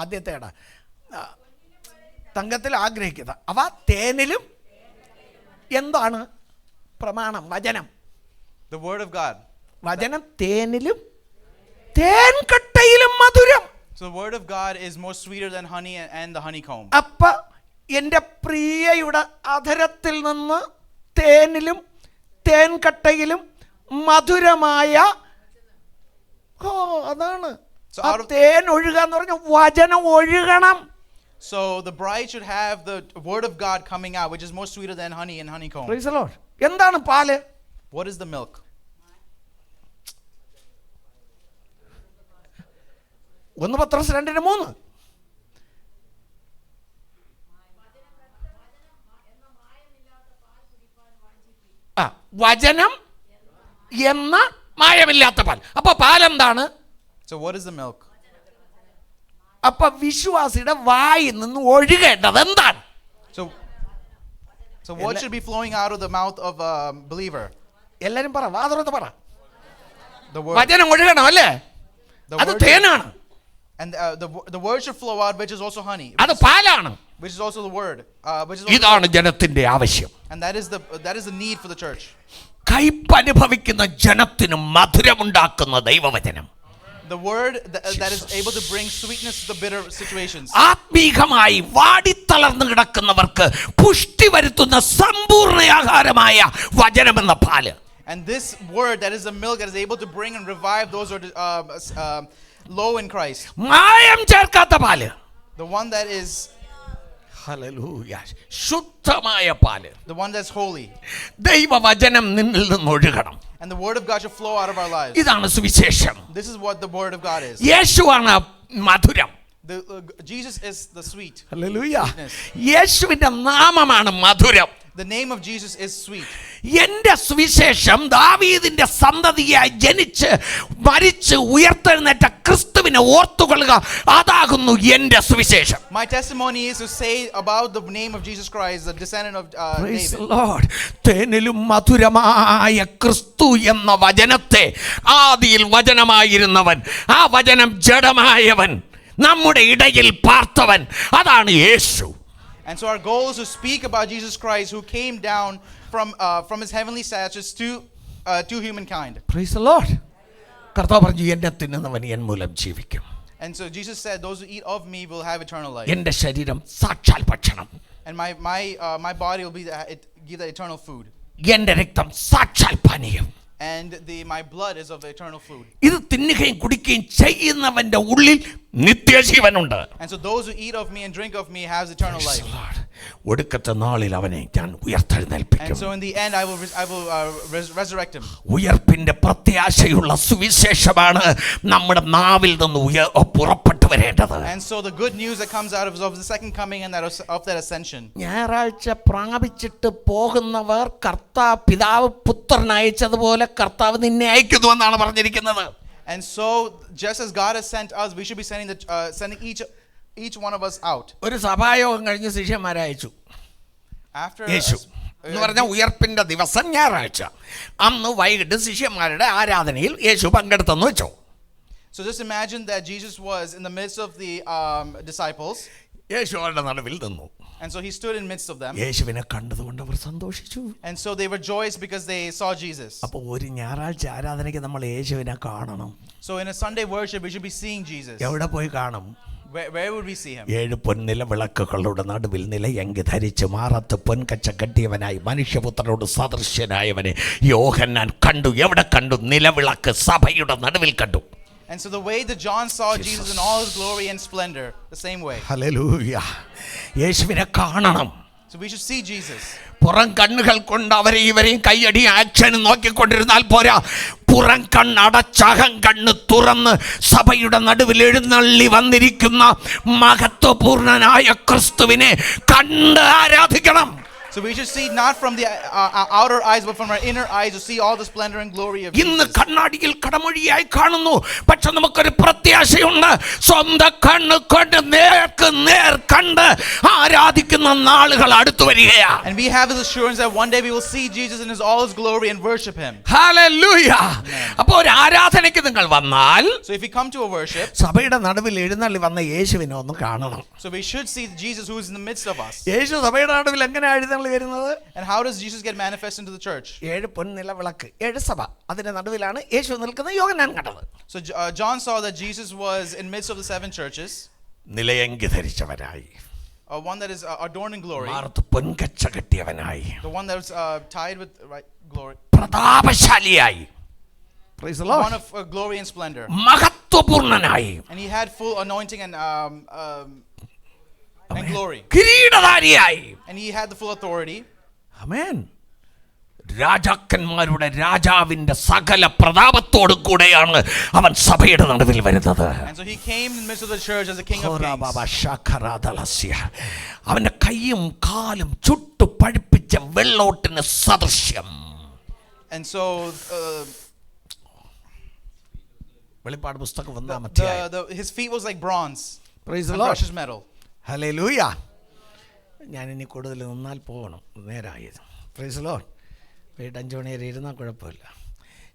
ആദ്യത്തേടാ തങ്കത്തിൽ ആഗ്രഹിക്കുക, അവ തേനിലും എന്താണ് പ്രമാണം? വചനം. The word of God. വചനം തേനിലും തേൻകട്ടയിലും മധുരം. So the word of God is more sweeter than honey and the honeycomb. അപ്പ എൻ്റെ പ്രിയയുടെ അധരത്തിൽ നിന്ന് തേനിലും തേൻകട്ടയിലും മധുരമായ അതാണ്. So ആ out of- തേൻ ഒഴുകുക എന്ന് പറഞ്ഞാൽ വചനം ഒഴുകണം. So the bride should have the word of God coming out, which is more sweeter than honey and honeycomb. Praise the Lord. എന്താണ് പാല്? What is the milk? 1 പത്രോസ് 2:3. വചനം എന്ന മായമില്ലാത്ത പാൽ. അപ്പൊ പാലെന്താണ്? So what is the milk? അപ്പൊ വിശ്വാസിയുടെ വായിൽ നിന്ന് ഒഴുകേണ്ടത് എന്താണ്? So what should be flowing out of the mouth of a believer? എല്ലാരും പറ, വാതുറന്ന് പറ. The word. വചനം ഒഴുകണം അല്ലേ? The അത് word തേനാണ്. and the word should flow out, which is also honey. അത് പാലാണ്. Which is also the word. Which is also ഇതാണ് ജനത്തിന്റെ ആവശ്യം. and that is the need for the church. കയ്പനുഭവിക്കുന്ന ജനത്തിന് മധുരമുണ്ടാക്കുന്ന ദൈവവചനം. The word that is able to bring sweetness to the bitter situations. ആത്മീകമായി വാടിത്തളർന്നു കിടക്കുന്നവർക്ക് പുഷ്ടി വരുത്തുന്ന സമ്പൂർണ്ണ ആഹാരമായ വചനമെന്ന പാല്. And this word that is the milk that is able to bring and revive those who are low in Christ. മായം ചേർക്കാത്ത പാല്. The one that is hallelujah, ശുദ്ധമായ പാല്. the one that's holy. ദൈവവചനം നിന്നിൽ നിന്ന് ഒഴുകണം. And the word of God should flow out of our lives. ഇതാണ് സുവിശേഷം. This is what the word of God is. യേശുവാണ് മധുരം. Jesus is the sweet. Hallelujah. യേശുവിന്റെ നാമമാണ് മധുരം. The name of Jesus is sweet. എന്റെ സുവിശേഷം ദാവീദിന്റെ സന്തതിയായി ജനിച്ച് മരിച്ച് ഉയർത്തെഴുന്നേറ്റ ക്രിസ്തുവിനെ ഓർത്തുകൊള്ളുക, അതാകുന്നു എന്റെ സുവിശേഷം. My testimony is to say about the name of Jesus Christ, the descendant of Praise David. the Lord. തേനിലും മധുരമായ ക്രിസ്തു എന്ന വചനത്തെ, ആദിയിൽ വചനമായിരുന്നവൻ, ആ വചനം ജഡമായവൻ, നമ്മുടെ ഇടയിൽ പാർത്തവൻ, അതാണ് യേശു. And so our goal is to speak about Jesus Christ, who came down from his heavenly status to humankind. Praise the Lord. കർത്താവ് പറഞ്ഞു, എന്നെ തിന്നുന്നവൻ എൻ മൂലം ജീവിക്കും. And so Jesus said, those who eat of me will have eternal life. എന്റെ ശരീരം സാക്ഷാൽ ഭക്ഷണം. And my body will give the eternal food. എന്റെ രക്തം സാക്ഷാൽ പാനീയം. And my blood is of eternal food. ഇത് തിന്നുകയും കുടിക്കുകയും ചെയ്യുന്നവന്റെ ഉള്ളിൽ നിത്യജീവനുണ്ട്. And so those who eat of me and drink of me has eternal life. ഒടുക്കത്തെ നാളിൽ അവനെ ഞാൻ ഉയർത്തെഴുന്നേൽപ്പിക്കും. And so in the end I will resurrect him. ഉയർപ്പിന്റെ പ്രത്യാശയുള്ള സുവിശേഷമാണ് നമ്മുടെ നാവിൽ നിന്ന് പുറപ്പെട്ടു വരേണ്ടത്. And so the good news that comes out of the second coming and of that ascension. ഞായറാഴ്ച പ്രാപിച്ചിട്ട് പോകുന്നവർ കർത്താവ് പിതാവ് പുത്രൻ അയച്ചതുപോലെ കർത്താവ് നിന്നെ അയക്കുന്നു എന്നാണ് പറഞ്ഞിരിക്കുന്നത്. And so just as God has sent us, we should be sending each one of us out. ഒരു സഭായോഗം കഴിഞ്ഞ് ശിഷ്യന്മാരെ അയച്ചു. After യേശു എന്ന് പറഞ്ഞ ഉയർപ്പിന്റെ ദിവസം ഞായറാഴ്ച അന്ന് വൈകിട്ട് ശിഷ്യന്മാരുടെ ആരാധനയിൽ യേശു പങ്കെടുത്തെന്ന് വെച്ചോ. So just imagine that Jesus was in the midst of the disciples. യേശു അവരുടെ നടുവിൽ നിന്നു. And so he stood in midst of them. യേശുവിനെ കണ്ടതുകൊണ്ട് അവർ സന്തോഷിച്ചു. And so they rejoiced because they saw Jesus. അപ്പോൾ ഒരു ഞായറാഴ്ച ആരാധനയ്ക്ക് നമ്മൾ യേശുവിനെ കാണണം. So in a Sunday worship we should be seeing Jesus. എവിടെ പോയി കാണും? Where would we see him? 7 പൊൻനില വിളക്കുകളുടെ നടുവിൽ നിലയങ്കി ധരിച്ച് മാറത്ത് പൊൻകച്ച കെട്ടിയവനായി മനുഷ്യപുത്രനോട് സദൃശ്യനായവനെ യോഹന്നാൻ കണ്ടു. എവിടെ കണ്ടു? നിലവിളക്ക് സഭയുടെ നടുവിൽ കണ്ടു. And so the way that John saw Jesus in all his glory and splendor, the same way. Hallelujah. യേശുവിനെ കാണണം. So we should see Jesus. പുറം കണ്ണുകൾ കൊണ്ട് അവരെ ഇവരെയും കൈയടി ആക്ഷനും നോക്കിക്കൊണ്ടിരുന്നാൽ പോരാ. പുറം കണ്ണടച്ചകം കണ്ണ് തുറന്ന് സഭയുടെ നടുവിൽ എഴുന്നള്ളി വന്നിരിക്കുന്ന മഹത്വപൂർണനായ ക്രിസ്തുവിനെ കണ്ട് ആരാധിക്കണം. So we should see not from the outer eyes but from our inner eyes to see all the splendor and glory of ഇന്ന് Jesus. കണ്ണാടിയിൽ കടമൊഴിയായി കാണുന്നു, പക്ഷെ നമുക്കൊരു പ്രത്യാശയുണ്ട്. സ്വന്തം കണ്ണ് കൊണ്ട് നേർക്ക് നേർ കണ്ട് ആരാധിക്കുന്ന നാളുകൾ അടുത്തു വരികയാ. And we have this assurance that one day we will see Jesus in all his glory and worship him. Hallelujah. അപ്പോൾ ഒരു ആരാധനയ്ക്ക് നിങ്ങൾ വന്നാൽ, So if we come to a worship, സഭയുടെ നടുവിൽ എഴുന്നള്ളി വന്ന യേശുവിനെ ഒന്ന് കാണണം. so we should see Jesus who is in the midst of us. യേശു സഭയുടെ നടുവിൽ എങ്ങനെ എഴുന്നള്ളി വരുന്നത്? And how does Jesus get manifest into the church? 7 പൊൻനില വിളക്ക്, 7 സഭ, അതിന്റെ നടുവിലാണ് യേശു നിൽക്കുന്നത്. യോഹന്നാൻ കണ്ടത്. So John saw that Jesus was in midst of the 7 churches. നിലയങ്കി ധരിച്ചവരായി, one that is adorned in glory, മാറത്ത് പൊൻകച്ച കെട്ടിയവനായി, the one that was tied with glory, പ്രതാപശാലിയായി, Praise the Lord, one of glory and splendor, മഹത്വപൂർണനായി, and he had full anointing and glory, കിരീടധാരിയായി, and he had the full authority. ആമേൻ. രാജാക്കന്മാരുടെ രാജാവിന്റെ സകല പ്രതാപത്തോടു കൂടെയാണ് അവൻ സഭയുടെ നടുവിൽ വരുന്നത്. And so he came in the midst of the church as a king of kings. അവന്റെ കൈയും കാലും ചുട്ടു പഴുപ്പിച്ച വെള്ളോട്ടിന് സദൃശ്യം. And so വെളിപ്പാട് പുസ്തകം 1-ാം അധ്യായം, his feet was like bronze, Praise the and Lord, precious metal. Hallelujah. ഞാൻ ഇനി കൂടുതൽ നിന്നാൽ പോകണം, നേരായത്. Praise the Lord. 5 മണി വരെ ഇരുന്നാൽ കുഴപ്പമില്ല.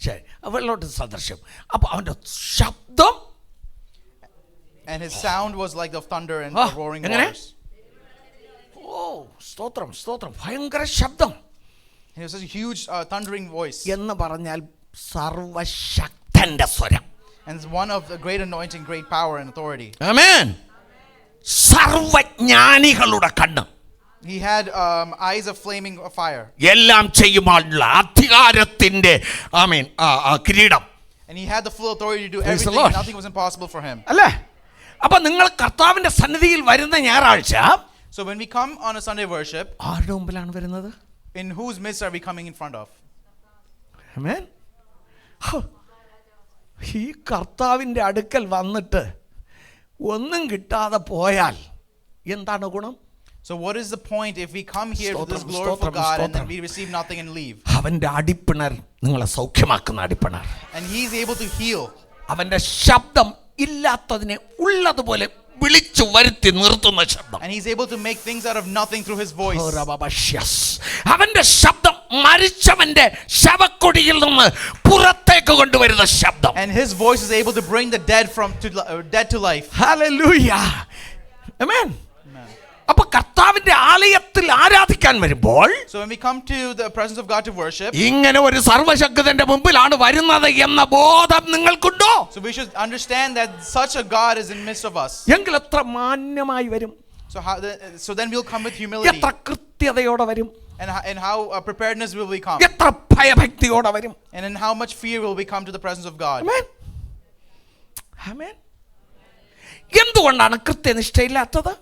ശരി, വെള്ളോട്ട് സദൃശ്യം. അപ്പോൾ അവൻ്റെ ശബ്ദം, and his sound was like the thunder and the roaring waters. ഓ സ്തോത്രം സ്തോത്രം, ഭയങ്കര ശബ്ദം. He was such a huge thundering voice. എന്ന് പറഞ്ഞാൽ സർവശക്തന്റെ സ്വരം. And it's one of the great anointing, great power and authority. ആമേൻ. സർവജ്ഞാനികളുടെ കണ്ണ്. He had eyes of flaming fire. എല്ലാം ചെയ്യുവാനുള്ള അധികാരത്തിന്റെ ആമേൻ കിരീടം. And he had the full authority to do Praise the everything. Lord. Nothing was impossible for him. അല്ലേ? അപ്പൊ നിങ്ങൾ കർത്താവിന്റെ സന്നിധിയിൽ വരുന്ന ഞായറാഴ്ച So when we come on a Sunday worship, ആരുടെ മുമ്പിലാണ് വരുന്നത്? in whose midst are we coming in front of? ആമേൻ. ഈ കർത്താവിന്റെ അടുക്കൽ വന്നിട്ട് ഒന്നും കിട്ടാതെ പോയാൽ എന്താണ് ഗുണം? So what is the point if we come here to this glorious God and then we receive nothing and leave? അവന്റെ അടിപ്പിണർ നിങ്ങളെ സൗഖ്യമാക്കുന്ന അടിപ്പിണർ. And he is able to heal. അവന്റെ ശബ്ദം ഇല്ലാത്തതിനെ ഉള്ളതുപോലെ വിളിച്ചു വരുത്തി നിർത്തുന്ന ശബ്ദം. And he's able to make things out of nothing through his voice. അവന്റെ ശബ്ദം മരിച്ചവന്റെ ശവക്കൊടിയിൽ നിന്ന് പുറത്തേക്ക് കൊണ്ടുവരുന്ന ശബ്ദം. And his voice is able to bring the dead to life. Hallelujah. Amen. അപ്പോൾ കർത്താവിന്റെ ആലയത്തിൽ ആരാധിക്കാൻ വരുമ്പോൾ, so when we come to the presence of God to worship, ഇങ്ങനെ ഒരു സർവശക്തന്റെ മുമ്പിലാണ് വരുന്നത് എന്ന ബോധം നിങ്ങൾക്കുണ്ടോ? so we should understand that such a God is in midst of us. എങ്കിൽ എത്ര മാന്യമായി വരും. So then we'll come with humility. എത്ര കൃത്യതയോടെ വരും. And how preparedness will we come. എത്ര ഭയഭക്തിയോടെ വരും. And in how much fear will we come to the presence of God. Amen. Amen. എന്തുകൊണ്ടാണ് കൃത്യനിഷ്ഠയില്ലാത്തത്?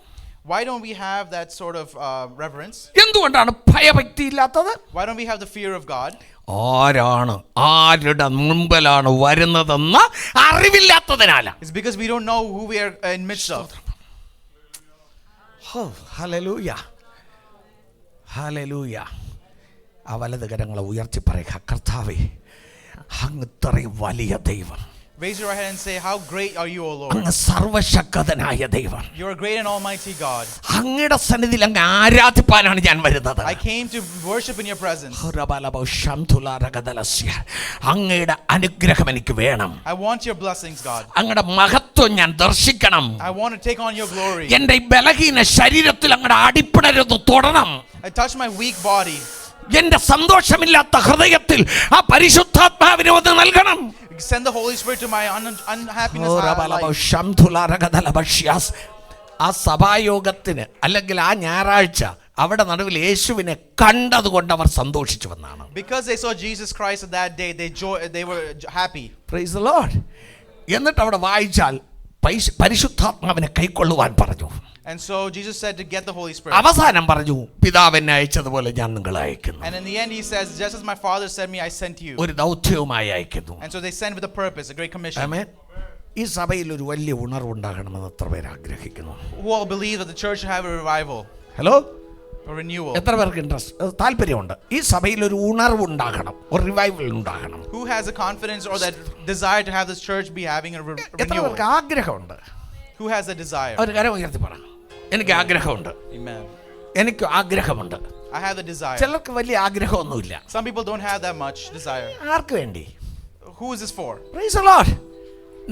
Why don't we have that sort of reverence? എന്തുകൊണ്ടാണ് ഭയഭക്തി ഇല്ലാത്തത്? Why don't we have the fear of God? ആരാണ് ആരുടെ മുമ്പിലാണ് വരുന്നതെന്ന് അറിവില്ലാത്തതിനാലാണ്. It's because we don't know who we are in midst of. Hallelujah, hallelujah. ആ വലത് കരങ്ങളെ ഉയർത്തി പറയുക, കർത്താവേ അങ്ങ് ഇത്രയും വലിയ ദൈവം. Raise your right hand and say, how great are you, O Lord? അങ്ങ് സർവശക്തനായ ദൈവം. You are great and almighty God. അങ്ങയുടെ സന്നിധിയിൽ അങ്ങ് ആരാധിപ്പാനാണ് ഞാൻ വരുന്നത്. I came to worship in your presence. അങ്ങയുടെ അനുഗ്രഹം എനിക്ക് വേണം. I want your blessings, God. അങ്ങയുടെ മഹത്വം ഞാൻ ദർശിക്കണം. I want to take on your glory. എൻ്റെ ഈ ബലഹീന ശരീരത്തിൽ അങ്ങയുടെ അടിപ്പിണരൊന്ന് തൊടണം. I touch my weak body. എൻ്റെ സന്തോഷമില്ലാത്ത ഹൃദയത്തിൽ ആ പരിശുദ്ധാത്മാവിനെ ഒന്ന് നൽകണം. Send the Holy Spirit to my unhappiness life. ആ സഭായോഗത്തിന് അല്ലെങ്കിൽ ആ ഞായറാഴ്ച അവിടെ നടുവിൽ യേശുവിനെ കണ്ടതുകൊണ്ട് അവർ സന്തോഷിച്ചു വന്നാണ്. Because they saw Jesus Christ on that day, they were happy. Praise the Lord. എന്നിട്ട് അവിടെ വായിച്ചാൽ പരിശുദ്ധാത്മാവിനെ കൈക്കൊള്ളുവാൻ പറഞ്ഞു. And so Jesus said to get the Holy Spirit. അവസാനം പറഞ്ഞു, പിതാവ് എന്നെ അയച്ചതുപോലെ ഞാൻ നിങ്ങളെ അയക്കുന്നു. And in the end he says, just as my Father sent me, I sent you. ഒരു ദൗത്യവുമായി അയക്കുന്നു. And so they sent with a purpose, a great commission. ആമേൻ. ഈ സഭയിൽ ഒരു വലിയ ഉണർവുണ്ടാകണമെന്ന് എത്ര പേര് ആഗ്രഹിക്കുന്നു? Who all believe that the church should have a revival? Hello, a renewal? എത്ര പേർക്ക് ഇൻട്രസ്റ്റ് താല്പര്യമുണ്ട് ഈ സഭയിൽ ഒരു ഉണർവുണ്ടാകണം, ഒരു റിവൈവൽ ഉണ്ടാകണം? Who has a confidence or that desire to have this church be having a എത്ര renewal? പേർക്ക് ആഗ്രഹമുണ്ട്? Who has a desire? ഒരു കരം ഉയർത്തി പറ, എനിക്ക് ആഗ്രഹമുണ്ട്. Amen. എനിക്ക് ആഗ്രഹമുണ്ട്. I have the desire. ചിലർക്ക് വലിയ ആഗ്രഹമൊന്നുമില്ല. Some people don't have that much desire. ആർക്ക് വേണ്ടി? Who is this for? Praise the Lord.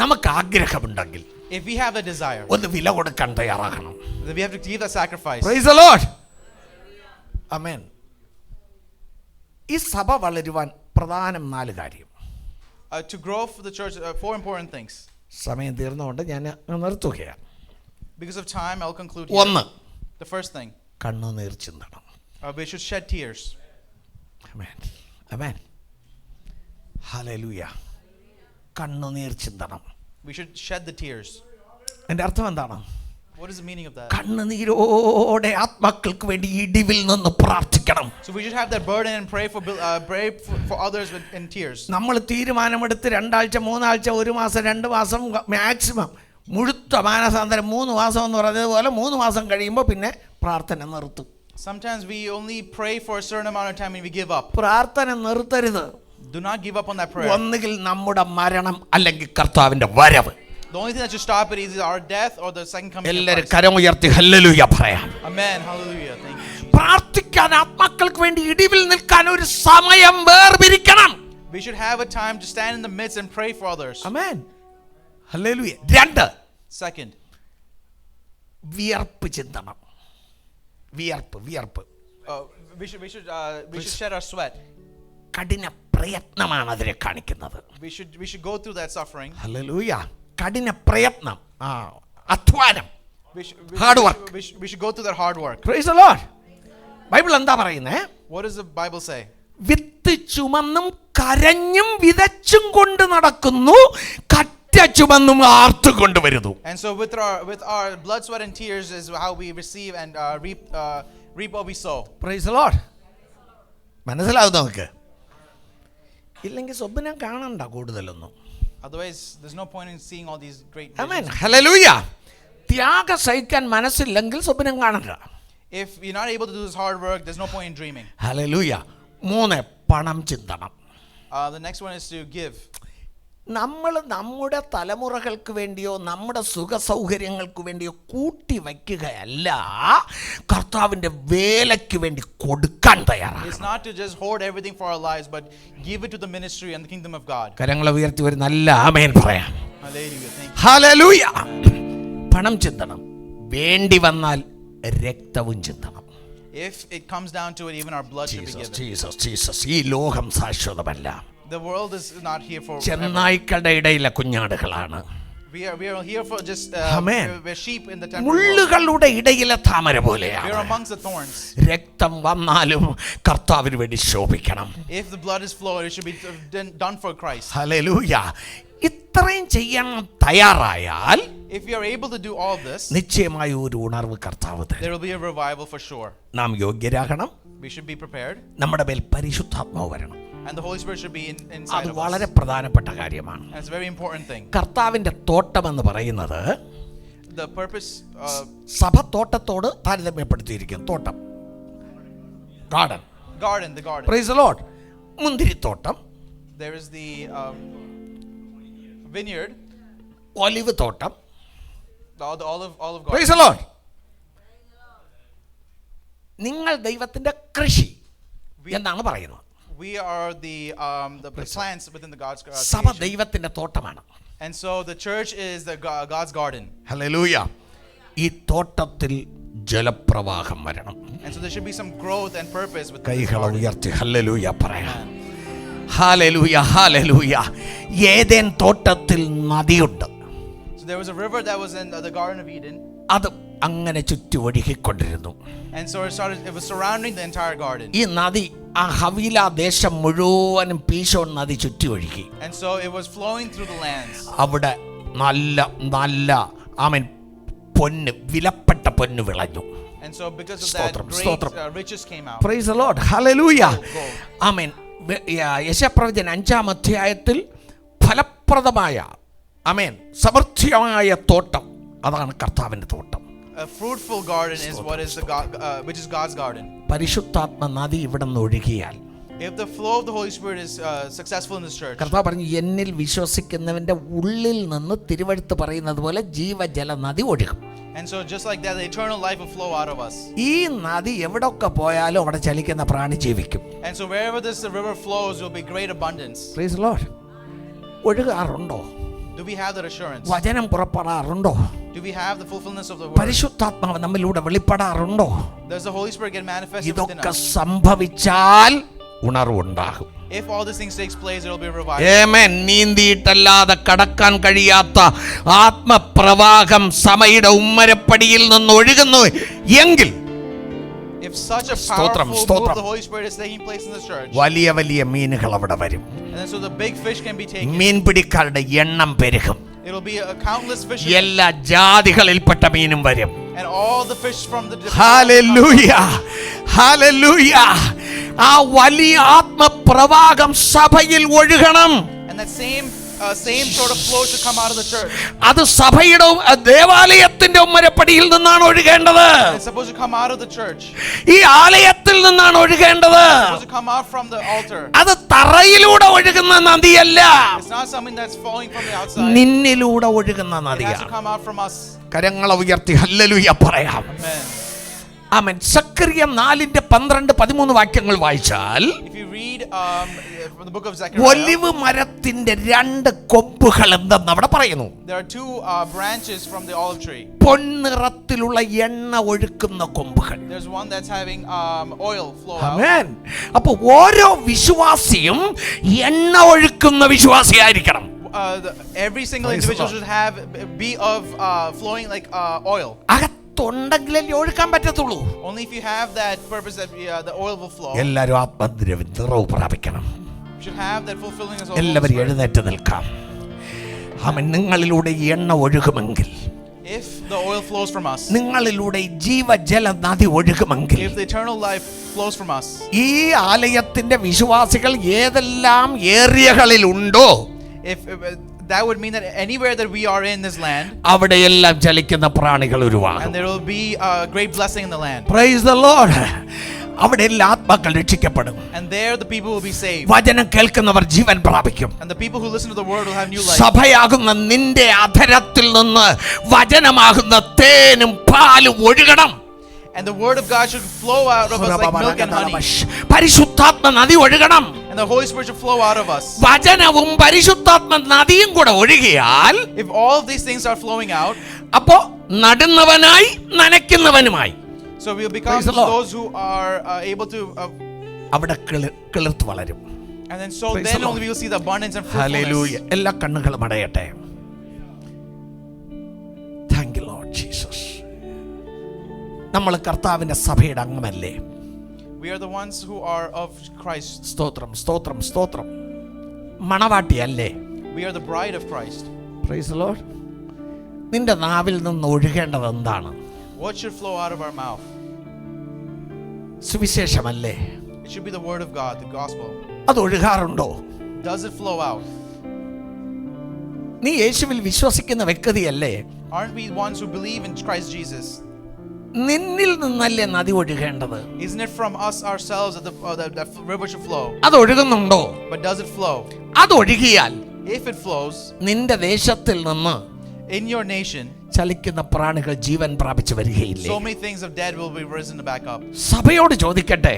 നമുക്ക് ആഗ്രഹമുണ്ടെങ്കിൽ If we have the desire, ഒന്ന് വില കൊടുക്കാൻ തയ്യാറാകണം. then we have to give the sacrifice. Praise the Lord. Amen. ഈ സഭ വളരുവാൻ പ്രധാനം 4 കാര്യം. To grow for the church, 4 important things. സമയം തീർന്നുകൊണ്ട് ഞാൻ നിർത്തുകയാണ്. Because of time, I'll conclude 1, here. The first thing, കണ്ണുനീർ ചിന്തണം. we should shed tears. Amen, amen, hallelujah. കണ്ണുനീർ ചിന്തണം. We should shed the tears. എൻ്റെ അർത്ഥം എന്താണ്? What is the meaning of that? കണ്ണുനീരോടെ ആത്മാക്കൾക്ക് വേണ്ടി ഇടിവിൽ നിന്ന് പ്രാർത്ഥിക്കണം. So we should have that burden and pray for others in tears. നമ്മൾ തീരുമാനമെടുത്ത് 2 ആഴ്ച 3 ആഴ്ച 1 മാസം 2 മാസം മാക്സിമം മുഴുത്ത മാനസാന്തരം 3 മാസം എന്ന് പറഞ്ഞതുപോലെ 3 മാസം കഴിയുമ്പോൾ പിന്നെ പ്രാർത്ഥന നിർത്തും. Sometimes we only pray for a certain amount of time and we give up. പ്രാർത്ഥന നിർത്തരുത്. Do not give up on that prayer. ഒന്നുകിൽ നമ്മുടെ മരണം അല്ലെങ്കിൽ കർത്താവിന്റെ വരവ്. The only thing that should stop it is either our death or the second coming of എല്ലാവരും Christ. കരം ഉയർത്തി ഹല്ലേലൂയ പറയാം. Amen. Hallelujah. Thank you, Jesus. പ്രാർത്ഥിക്കാൻ ആത്മാക്കൾക്ക് വേണ്ടി ഇടിവിൽ നിൽക്കാൻ ഒരു സമയം വേർപിരിക്കണം. We should have a time to stand in the midst and pray for others. Amen, hallelujah. 2, Second, വിയർപ്പ് ചിന്തണം. വിയർപ്പ് we should shed our sweat. കഠിന പ്രയത്നമാണ് അതിനെ കാണിക്കുന്നത്. We should go through that suffering. Hallelujah. കഠിന പ്രയത്നം, അധ്വാനം, hard work. We should go through that hard work. Price the Lord. Bible എന്താ പറയുന്നേ? What does the Bible say? വിത്ത് ചുമന്നും കരഞ്ഞും വിതച്ചും കൊണ്ട് നടക്കുന്നു, കറ്റ ചുമന്നും ആർത്തു കൊണ്ടുവരുന്നു. And so with our blood, sweat and tears is how we receive and reap what we sow. Price the Lord. മനസ്സിലാവും നമുക്ക്? ഇല്ലെങ്കിൽ സ്വപ്നം കാണണ്ട കൂടുതലൊന്നും. Otherwise there's no point in seeing all these great amen, visions. Hallelujah. ത്യാഗം സഹിക്കാൻ മനസ്സില്ലെങ്കിൽ സ്വപ്നം കാണണ്ട. If you're not able to do this hard work, there's no point in dreaming. Hallelujah. 3, പണം ചിന്തണം. The next one is to give. നമ്മൾ നമ്മുടെ തലമുറകൾക്ക് വേണ്ടിയോ നമ്മുടെ സുഖ സൗകര്യങ്ങൾക്ക് വേണ്ടിയോ കൂട്ടി വയ്ക്കുകയല്ല, കർത്താവിൻ്റെ വേലയ്ക്ക് വേണ്ടി കൊടുക്കാൻ തയ്യാറാണ്. It's not to just hoard everything for our lives, but give it to the ministry and the kingdom of God. കരങ്ങളെ ഉയർത്തി ഒരു നല്ല ആമേൻ പറയാം. Hallelujah. Thank you. ഹല്ലേലൂയ. പണം ചിന്തണം. വേണ്ടി വന്നാൽ രക്തവും ചിന്തണം. If it comes down to it, even our blood should be given. Jesus. ഈ ലോകം ശാശ്വതമല്ല. The world is not here for ചെന്നായ്ക്കളുടെ ഇടയിലെ കുഞ്ഞാടുകളാണ്. we are here for just we're sheep in the temple. മുള്ളുകളുടെ ഇടയിലെ താമര പോലെയാണ്. We are amongst the thorns. രക്തം വന്നാലും കർത്താവിന് വേണ്ടി ശോഭിക്കണം. If the blood is flowing, it should be done for Christ. Hallelujah. ഇത്രയും ചെയ്യാൻ തയ്യാറായാൽ, if we are able to do all this, നിശ്ചയമായി ഒരു ഉണർവ് കർത്താവ് തരും. there will be a revival for sure. നാം യോഗ്യരാകണം. We should be prepared. നമ്മുടെ മേൽ പരിശുദ്ധാത്മാവ് വരണം. And the Holy Spirit should be inside അത് of us. വളരെ പ്രധാനപ്പെട്ട കാര്യമാണ്. And it's a very important thing. കർത്താവിന്റെ തോട്ടം എന്ന് പറയുന്നത് The purpose സഭ തോട്ടത്തോട് താരതമ്യപ്പെടുത്തിയിരിക്കും. തോട്ടം, garden. the garden. Price the Lord. മുന്തിരിത്തോട്ടം, There is the vineyard, olive തോട്ടം. the olive garden. Price the Lord. നിങ്ങൾ ദൈവത്തിന്റെ കൃഷി എന്നാണ് പറയുന്നത്. We are the plants within the God's സഭ creation. ദൈവത്തിന്റെ തോട്ടമാണ്. And so the church is the God's garden. Hallelujah. ഈ തോട്ടത്തിൽ ജലപ്രവാഹം വരണം. And so there should be some growth and purpose within the കൈകൾ garden. ഉയർത്തി ഹല്ലേലൂയ പറയാം. Hallelujah, hallelujah. ഏദെൻ തോട്ടത്തിൽ നദിയുണ്ട്. So there was a river that was in the Garden of Eden. അത് അങ്ങനെ ചുറ്റുമൊഴുകിക്കൊണ്ടിരുന്നു. And so it was surrounding the entire garden. ഈ നദി ആ Havilah ദേശം മുഴുവനും പീശോൻ നദി ചുറ്റുമൊഴുകി. And so it was flowing through the lands. അവിടെ നല്ല ആമേൻ പൊന്ന്, വിലപ്പെട്ട പൊന്ന് വിളഞ്ഞു. And so because of that, great riches came out. Praise the Lord. Hallelujah. ആമേൻ. യെശയ്യാപ്രവചനം 5-ാം അധ്യായത്തിൽ ഫലപ്രദമായ ആമേൻ സമൃദ്ധിയായ തോട്ടം, അതാണ് കർത്താവിന്റെ തോട്ടം. A fruitful garden is what is which is God's garden. പരിശുദ്ധാത്മ നദി ഇവിടെ നിന്ന് ഒഴുകിയാൽ, if the flow of the Holy Spirit is successful in this church, കർത്താവ് പറഞ്ഞു, എന്നിൽ വിശ്വസിക്കുന്നവന്റെ ഉള്ളിൽ നിന്ന് തിരുവെഴുത്ത് പറയുന്നത് പോലെ ജീവജല നദി ഒഴുകും. and so just like that, the eternal life will flow out of us. ഈ നദി എവിടൊക്കെ പോയാലും അവിടെ ചലിക്കുന്ന പ്രാണി ജീവിക്കും. And so wherever this river flows, there will be great abundance. Praise the Lord. ഒഴുകാറുണ്ടോ? Do we have that assurance? വചനം പുറപ്പെടാറുണ്ടോ? Do we have the fulfillment of the word? പരിശുദ്ധാത്മാവ് നമ്മിലൂടെ വെളിപ്പെടാറുണ്ടോ? Does the Holy Spirit get manifested within ഇതൊക്കെ us? സംഭവിച്ചാൽ ഉണർവുണ്ടാകും. If all these things takes place, there will be a revival. ആമേൻ. നീന്തിയിട്ടല്ലാതെ കടക്കാൻ കഴിയാത്ത ആത്മപ്രവാഹം സഭയുടെ ഉമ്മരപ്പടിയിൽ നിന്ന് ഒഴുകുന്നു എങ്കിൽ If such a powerful move of the Holy Spirit is taking place in the church, വലിയ വലിയ മീനുകൾ അവിടെ വരും. and then so the big fish can be taken. മീൻപിടിക്കാരുടെ എണ്ണം പെരുകും. It will be a countless fish. എല്ലാ ജാതികളിൽപ്പെട്ട മീനും വരും. And all the fish from the different. Hallelujah, hallelujah. ആ വലിയ ആത്മപ്രവാഹം സഭയിൽ ഒഴുകണം. And that same sort of flow should come out of the church. അത് സഭയുടെ ദേവാലയത്തിന്റെ ഉമ്മരപ്പടിയിൽ നിന്നാണ് ഒഴുകേണ്ടത്. It's supposed to come out of the church. ഈ ആലയത്തിൽ നിന്നാണ് ഒഴുകേണ്ടത്. It's supposed to come out from the altar. അത് തറയിലൂടെ ഒഴുകുന്ന നദിയല്ല. It's not something that's falling from the outside. നിന്നിലൂടെ ഒഴുകുന്ന It has to നദിയാണ്. come out from us. കരങ്ങളെ ഉയർത്തി hallelujah പറയാം. Amen. ആമേൻ. സക്കറിയ 4:12-13 വാക്യങ്ങൾ വായിച്ചാൽ If you read from the book of Zechariah, olive മരത്തിന്റെ 2 കൊമ്പുകൾ എന്തെന്ന് അവിടെ പറയുന്നു. there are 2 branches from the olive tree. പൊൻനിറത്തിലുള്ള എണ്ണ ഒഴുക്കുന്ന കൊമ്പുകൾ. There's one that's having oil flow out. ആമേൻ. അപ്പോൾ ഓരോ വിശ്വാസിയും എണ്ണ ഒഴുക്കുന്ന വിശ്വാസിയായിരിക്കണം. Every single individual should be of flowing like oil. അകത്തുണ്ടെങ്കിലല്ലേ ഒഴുക്കാൻ പറ്റത്തുള്ളൂ. Only if you have that purpose that the oil will flow. എല്ലാവരും ആത്മനിറവ് പ്രാപിക്കണം. You should have that fulfilling as well. എല്ലാവരും എഴുന്നേറ്റ് നിൽക്കാം. ആമേൻ. നിങ്ങളിലൂടെ എണ്ണ ഒഴുകുമെങ്കിൽ, if the oil flows from us, നിങ്ങളിലൂടെ ജീവജല നദി ഒഴുകുമെങ്കിൽ, if the eternal life flows from us, ഈ ആലയത്തിന്റെ വിശ്വാസികൾ ഏതെല്ലാം ഏരിയകളിൽ ഉണ്ടോ, if that would mean that anywhere that we are in this land, അവിടെയെല്ലാം ചലിക്കുന്ന പ്രാണികൾ ഉരുവാകും. and there will be a great blessing in the land. Praise the Lord. അവിടെ എല്ലാ ആത്മാക്കൾ രക്ഷിക്കപ്പെടും. And there the people will be saved. വചനം കേൾക്കുന്നവർ ജീവൻ പ്രാപിക്കും. And the people who listen to the word will have new life. സഭയാകുന്ന നിന്റെ അധരത്തിൽ നിന്ന് വചനമാകുന്ന തേനും പാലും ഒഴുകണം. And the word of God should flow out of us like milk and honey. പരിശുദ്ധാത്മ നദി ഒഴുകണം. And the Holy Spirit should flow out of us. വചനവും പരിശുദ്ധാത്മ നദിയും കൂടെ ഒഴുകിയാൽ, If all of these things are flowing out, അപ്പോ നടുന്നവനായി നനയ്ക്കുന്നവനുമായി so we will become those who are able to അവിടെ കിളിർത്ത് വളരും. and then so then only we will see the abundance and fruitfulness. Hallelujah. എല്ലാ കണ്ണുകളും അടയട്ടെ. Thank you Lord Jesus. നമ്മൾ കർത്താവിന്റെ സഭയുടെ അംഗമല്ലേ? We are the ones who are of Christ. സ്തോത്രം, സ്തോത്രം, സ്തോത്രം. മണവാട്ടിയല്ലേ? We are the bride of Christ. Praise the Lord. നിന്റെ നാവിൽ നിന്ന് ഒഴുകേണ്ടത് എന്താണ്? What should flow out of our mouth? സുവിശേഷമല്ലേ? It should be the word of God, the gospel. അത് ഒഴുകാറുണ്ടോ? Does it flow out? നീ യേശുവിൽ വിശ്വസിക്കുന്ന വ്യക്തിയല്ലേ? Aren't we ones who believe in Christ Jesus? നിന്നിൽ നിന്നല്ലേ നദി ഒഴുകേണ്ടത്? Isn't it from us ourselves that that river should flow? അത് ഒഴുകുന്നുണ്ടോ? But does it flow? അത് ഒഴുകിയാൽ If it flows, നിന്റെ ദേശത്തിൽ നിന്ന് in your nation, ചലിക്കുന്ന പ്രാണികൾ ജീവൻ പ്രാപിച്ചു വരികയില്ലേ? so many things of dead will be risen back up. സഭയോട് ചോദിക്കട്ടെ,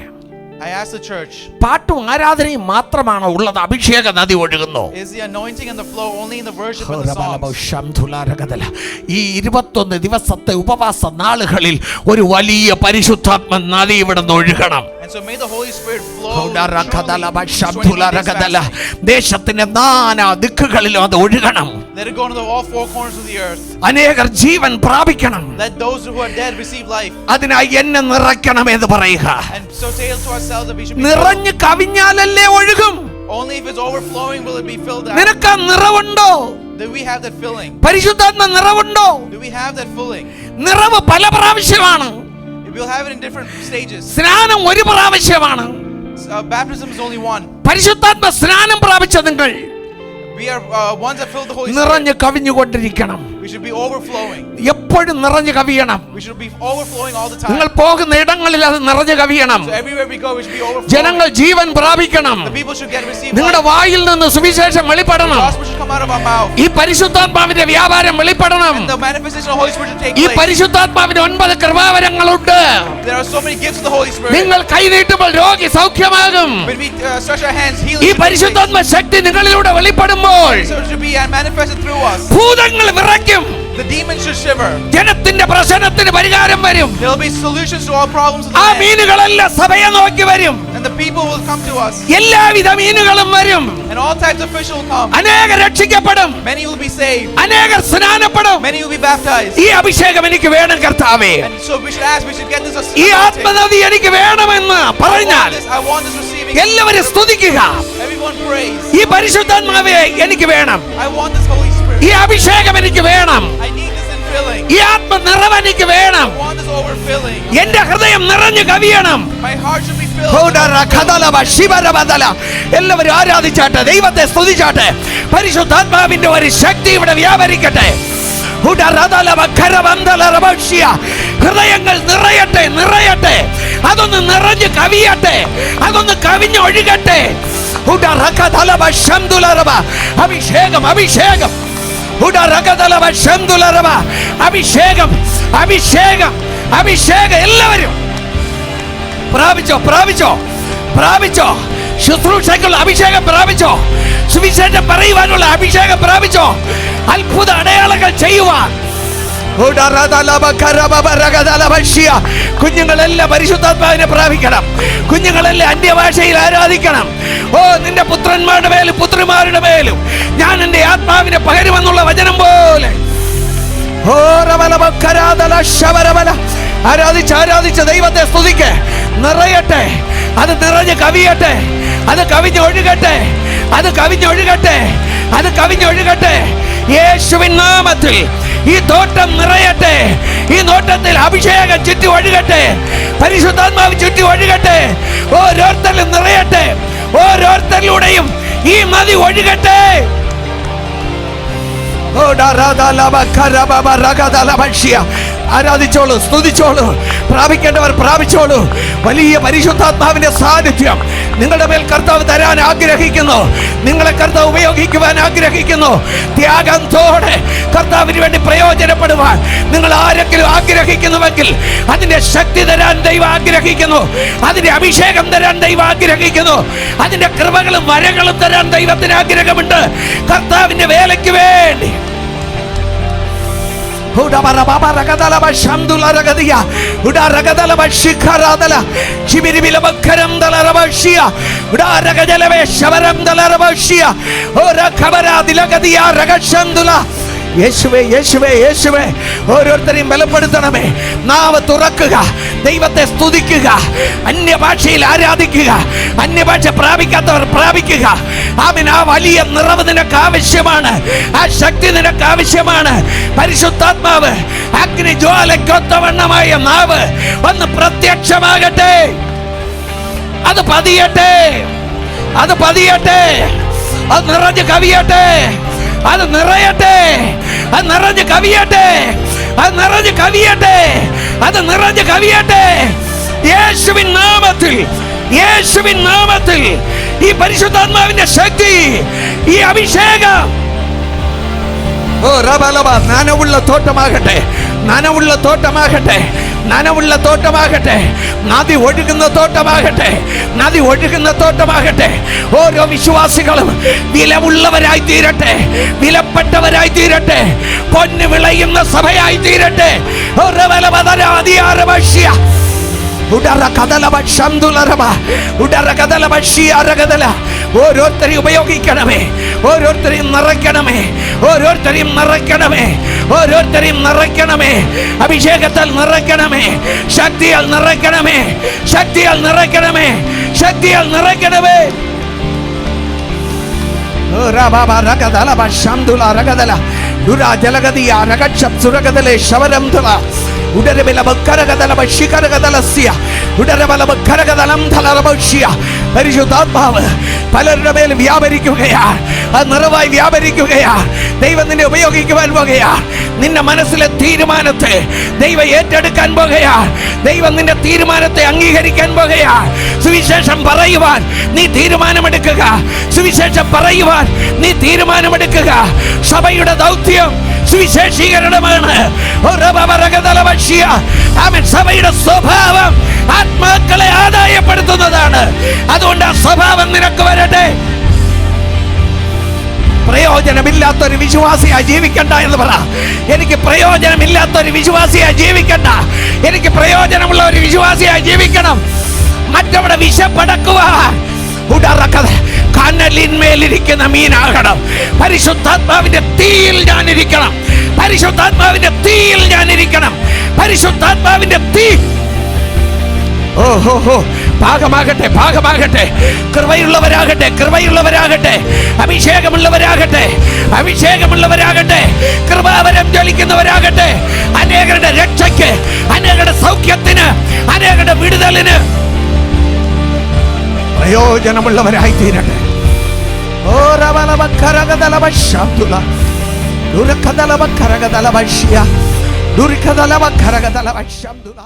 I ask the church, പാട്ടും ആരാധനയും മാത്രമാണോ ഉള്ളത്? അഭിഷേക നദി ഒഴുകുന്നു. is the anointing and the flow only in the worship and the songs? ഈ 21 ദിവസത്തെ ഉപവാസ നാളുകളിൽ ഒരു വലിയ പരിശുദ്ധാത്മ നദി ഇവിടെ നിന്ന് ഒഴുകണം. And so may the Holy Spirit flow. ദേശത്തിന്റെ നാനാ ദിക്കുകളിലും അത് ഒഴുകണം. Let it go into all 4 corners of the earth. അനേകർ ജീവൻ പ്രാപിക്കണം. Let those who are dead receive life. അതിനായി എന്നെ നിറയ്ക്കണമെന്ന് പറയുക. And so say to ourselves that we should be നിറഞ്ഞു കവിഞ്ഞാലല്ലേ ഒഴുകും. only if it's overflowing will it be filled out. നിനക്ക് ആ നിറവുണ്ടോ? Do we have that filling? പരിശുദ്ധാത്മ നിറവുണ്ടോ? Do we have that filling? നിറവ് പല പ്രാവശ്യമാണ്. We'll have it in different stages. സ്നാനം ഒരു പ്രാവശ്യമാണ്. Baptism is only one. പരിശുദ്ധാത്മ സ്നാനം പ്രാപിച്ച നിങ്ങൾ We are ones that fill the Holy Spirit. നിറഞ്ഞു കവിഞ്ഞുകൊണ്ടിരിക്കണം. We should be overflowing. എപ്പോഴും നിറഞ്ഞു കവിയണം. We should be overflowing all the time. നിങ്ങൾ പോകുന്ന ഇടങ്ങളിൽ അത് നിറഞ്ഞു കവിയണം. So everywhere we go, we should be overflowing. ജനങ്ങൾ ജീവൻ പ്രാപിക്കണം. The people should receive നിങ്ങളുടെ വായിൽ നിന്ന് സുവിശേഷം വെളിപ്പെടണം. The gospel should come out of our mouth. ഈ പരിശുദ്ധാത്മാവിന്റെ വ്യാപാരം വെളിപ്പെടണം. And the manifestation of the Holy Spirit should take ഈ place. പരിശുദ്ധാത്മാവിന് 9 കൃപാവരങ്ങളുണ്ട്. There are so many gifts of the Holy Spirit. നിങ്ങൾ കൈനീട്ടുമ്പോൾ രോഗി സൗഖ്യമാകും. When we stretch our hands, healing ഈ should take place. പരിശുദ്ധാത്മ ശക്തി നിങ്ങളിലൂടെ വെളിപ്പെടുമ്പോൾ So it should be manifested through us. ഭൂതങ്ങൾ വിറയ്ക്കും. വിറയ്ക്കും. The demons should shiver. ജനത്തിന്റെ പ്രശ്നത്തിന് പരിഹാരം വരും. There will be solutions to all problems of the ആ land. മീനുകളെല്ലാം സഭയെ നോക്കി വരും. And the people will come to us. എല്ലാവിധ മീനുകളും വരും. And all types of fish will come. അനേകർ രക്ഷിക്കപ്പെടും. Many will be saved. അനേകർ സ്നാനപ്പെടും. Many will be baptized. ഈ അഭിഷേകം എനിക്ക് വേണം കർത്താവേ. And so we should ask, we should get this ഈ anointing. ആത്മനദി എനിക്ക് വേണമെന്ന് പറഞ്ഞാൽ I want this receiving. എല്ലാവരും സ്തുതിക്കുക. Everyone praise. ഈ പരിശുദ്ധാത്മാവേ എനിക്ക് വേണം. I want this Holy Spirit. ഈ അഭിഷേകം എനിക്ക് വേണം. I need this infilling. ഈ ആത്മനിറവ് എനിക്ക് വേണം. I want this overfilling. എന്റെ ഹൃദയം നിറഞ്ഞു കവിയണം. My heart should be filled. എല്ലാവരും ആരാധിച്ചാട്ടെ, ദൈവത്തെ സ്തുതിച്ചാട്ടെ. പരിശുദ്ധാത്മാവിന്റെ ഒരു ശക്തി ഇവിടെ വ്യാപരിക്കട്ടെ. ഹൃദയങ്ങൾ നിറയട്ടെ, നിറയട്ടെ. അതൊന്ന് നിറഞ്ഞ് കവിയട്ടെ, അതൊന്ന് കവിഞ്ഞൊഴുകട്ടെ. അഭിഷേകം, അഭിഷേകം, അഭിഷേകം, അഭിഷേകം, അഭിഷേകം. എല്ലാവരും പ്രാപിച്ചോ, പ്രാപിച്ചോ, പ്രാപിച്ചോ. ശുശ്രൂഷയ്ക്കുള്ള അഭിഷേകം പ്രാപിച്ചോ. സുവിശേഷം പറയുവാനുള്ള അഭിഷേകം പ്രാപിച്ചോ. അത്ഭുത അടയാളങ്ങൾ ചെയ്യുവാൻ കുഞ്ഞുങ്ങളെല്ലാം പരിശുദ്ധാത്മാവിനെ പ്രാപിക്കണം. കുഞ്ഞുങ്ങളെല്ലാം അന്യഭാഷയിൽ ആരാധിക്കണം. ഓ, നിന്റെ പുത്രന്മാരുടെ മേലും പുത്രിമാരുടെ മേലും ഞാൻ എന്റെ ആത്മാവിനെ പകരുമെന്നുള്ള വചനം പോലെ. ആരാധിച്ച് ആരാധിച്ച് ദൈവത്തെ സ്തുതിക്ക്. നിറയട്ടെ, അത് നിറഞ്ഞ് കവിയട്ടെ, അത് കവിഞ്ഞൊഴുകട്ടെ, അത് കവിഞ്ഞൊഴുകട്ടെ, അത് കവിഞ്ഞൊഴുകട്ടെ. യേശുവിൻ നാമത്തിൽ ഈ തോട്ടം നിറയട്ടെ. ഈ നോട്ടത്തിൽ അഭിഷേകം ചുറ്റി ഒഴുകട്ടെ, പരിശുദ്ധാത്മാവ് ചുറ്റി ഒഴുകട്ടെ. ഓരോരുത്തരിലും നിറയട്ടെ, ഓരോരുത്തരിലൂടെയും ഈ നദി ഒഴുകട്ടെ. ആരാധിച്ചോളൂ, സ്തുതിച്ചോളൂ. പ്രാപിക്കേണ്ടവർ പ്രാപിച്ചോളൂ. വലിയ പരിശുദ്ധാത്മാവിന്റെ സാന്നിധ്യം നിങ്ങളുടെ മേൽ കർത്താവ് തരാൻ ആഗ്രഹിക്കുന്നു. നിങ്ങളെ കർത്താവ് ഉപയോഗിക്കുവാൻ ആഗ്രഹിക്കുന്നു. ത്യാഗത്തോടെ കർത്താവിന് വേണ്ടി പ്രയോജനപ്പെടുവാൻ നിങ്ങൾ ആരെങ്കിലും ആഗ്രഹിക്കുന്നുവെങ്കിൽ അതിന്റെ ശക്തി തരാൻ ദൈവം ആഗ്രഹിക്കുന്നു. അതിന്റെ അഭിഷേകം തരാൻ ദൈവം ആഗ്രഹിക്കുന്നു. അതിന്റെ കൃപകളും വരങ്ങളും തരാൻ ദൈവത്തിന് ആഗ്രഹമുണ്ട്. കർത്താവിന്റെ വേലയ്ക്ക് വേണ്ടി യേശുവേ, യേശുവേ, യേശുവേ. ഓരോരുത്തരെയും ബലപ്പെടുത്തണമേ. നാവ് തുറക്കുക, ദൈവത്തെ സ്തുതിക്കുക, അന്യഭാഷയിൽ ആരാധിക്കുക. അന്യഭാഷ പ്രാപിക്കാത്തവർ പ്രാപിക്കുക. ആമേൻ. ആ വലിയ നിറവ് നിനക്ക് ആവശ്യമാണ്. ആ ശക്തി നിനക്ക് ആവശ്യമാണ്. പരിശുദ്ധാത്മാവ് അഗ്നി ജ്വാലയ്ക്കൊത്തവണ്ണമായ നാവ് ഒന്ന് പ്രത്യക്ഷമാകട്ടെ. അത് പതിയട്ടെ, അത് പതിയട്ടെ, അത് നിറഞ്ഞ് കവിയട്ടെ, അത് നിറയട്ടെ, അത് നിറഞ്ഞ് കവിയട്ടെ, അത് നിറഞ്ഞ് കവിയട്ടെ, അത് നിറഞ്ഞ് കവിയട്ടെ. യേശുവിൻ നാമത്തിൽ, യേശുവിൻ നാമത്തിൽ ഈ പരിശുദ്ധാത്മാവിന്റെ ശക്തി, ഈ അഭിഷേകം നനവുള്ള തോട്ടമാകട്ടെ, നനവുള്ള തോട്ടമാകട്ടെ, നനവുള്ള തോട്ടമാകട്ടെ. നദി ഒഴുകുന്ന തോട്ടമാകട്ടെ, നദി ഒഴുകുന്ന തോട്ടമാകട്ടെ. ഓരോ വിശ്വാസികളും വിലവുള്ളവരായി തീരട്ടെ, വിലപ്പെട്ടവരായി തീരട്ടെ, പൊന്നു വിളയുന്ന സഭയായി തീരട്ടെ. ഓരോരുത്തരെയും ഉപയോഗിക്കണമേ, ഓരോരുത്തരെയും നിറയ്ക്കണമേ, ഓരോരുത്തരെയും നിറയ്ക്കണമേ, ഓരോരുത്തരെയും നിറയ്ക്കണമേ. അഭിഷേകത്താൽ നിറയ്ക്കണമേ, ശക്തിയാൽ നിറയ്ക്കണമേ, ശക്തിയാൽ നിറയ്ക്കണമേ, ശക്തിയാൽ നിറയ്ക്കണമേ. പരിശുദ്ധാത്മാവ് പലരുടെ മേൽ വ്യാപരിക്കുകയാണ്. അത് നിറവായി വ്യാപരിക്കുകയാണ്. ദൈവം നിന്നെ ഉപയോഗിക്കുവാൻ പോകുകയാണ്. നിന്റെ മനസ്സിലെ തീരുമാനത്തെ ദൈവം ഏറ്റെടുക്കാൻ പോകുകയാണ്. ദൈവം നിന്റെ തീരുമാനത്തെ അംഗീകരിക്കാൻ പോകുകയാണ്. സുവിശേഷം പറയുവാൻ നീ തീരുമാനമെടുക്കുക, സുവിശേഷം പറയുവാൻ നീ തീരുമാനമെടുക്കുക. സഭയുടെ ദൗത്യം സുവിശേഷീകരണമാണ്. സഭയുടെ സ്വഭാവം ആത്മാക്കളെ ആദായപ്പെടുത്തുന്നതാണ്. അതുകൊണ്ട് ആ സ്വഭാവം നിനക്ക് വരട്ടെ. പ്രയോജനമില്ലാത്തൊരു വിശ്വാസിയായി ജീവിക്കണ്ട എന്ന് പറ. എനിക്ക് പ്രയോജനമില്ലാത്തൊരു വിശ്വാസിയായി ജീവിക്കണ്ട, എനിക്ക് പ്രയോജനമുള്ള ഒരു വിശ്വാസിയായി ജീവിക്കണം. മറ്റവിടെ വിശപ്പടക്കുവാൻ കനലിന്മേലിരിക്കുന്ന മീനാകണം. പരിശുദ്ധാത്മാവിന്റെ തീയിൽ ഞാനിരിക്കണം, പരിശുദ്ധാത്മാവിന്റെ തീയിൽ ഞാനിരിക്കണം, പരിശുദ്ധാത്മാവിന്റെ തീ. ഓഹോ, ഭാഗമാകട്ടെ, ഭാഗമാകട്ടെ. കൃപയുള്ളവരാകട്ടെ, കൃപയുള്ളവരാകട്ടെ, അഭിഷേകമുള്ളവരാകട്ടെ, അഭിഷേകമുള്ളവരാകട്ടെ, കൃപാവരം ജ്വലിക്കുന്നവരാകട്ടെ. അനേകരുടെ രക്ഷയ്ക്ക്, അനേകരുടെ സൗഖ്യത്തിന്, അനേകരുടെ വിടുതലിന് പ്രയോജനമുള്ളവരായി തീരട്ടെ. ഓ രവലവ കരഗതലവ ശബ്ദുല ദുരകദലവ കരഗതലവ ശ്യ ദുരകദലവ കരഗതലവ ശബ്ദുല.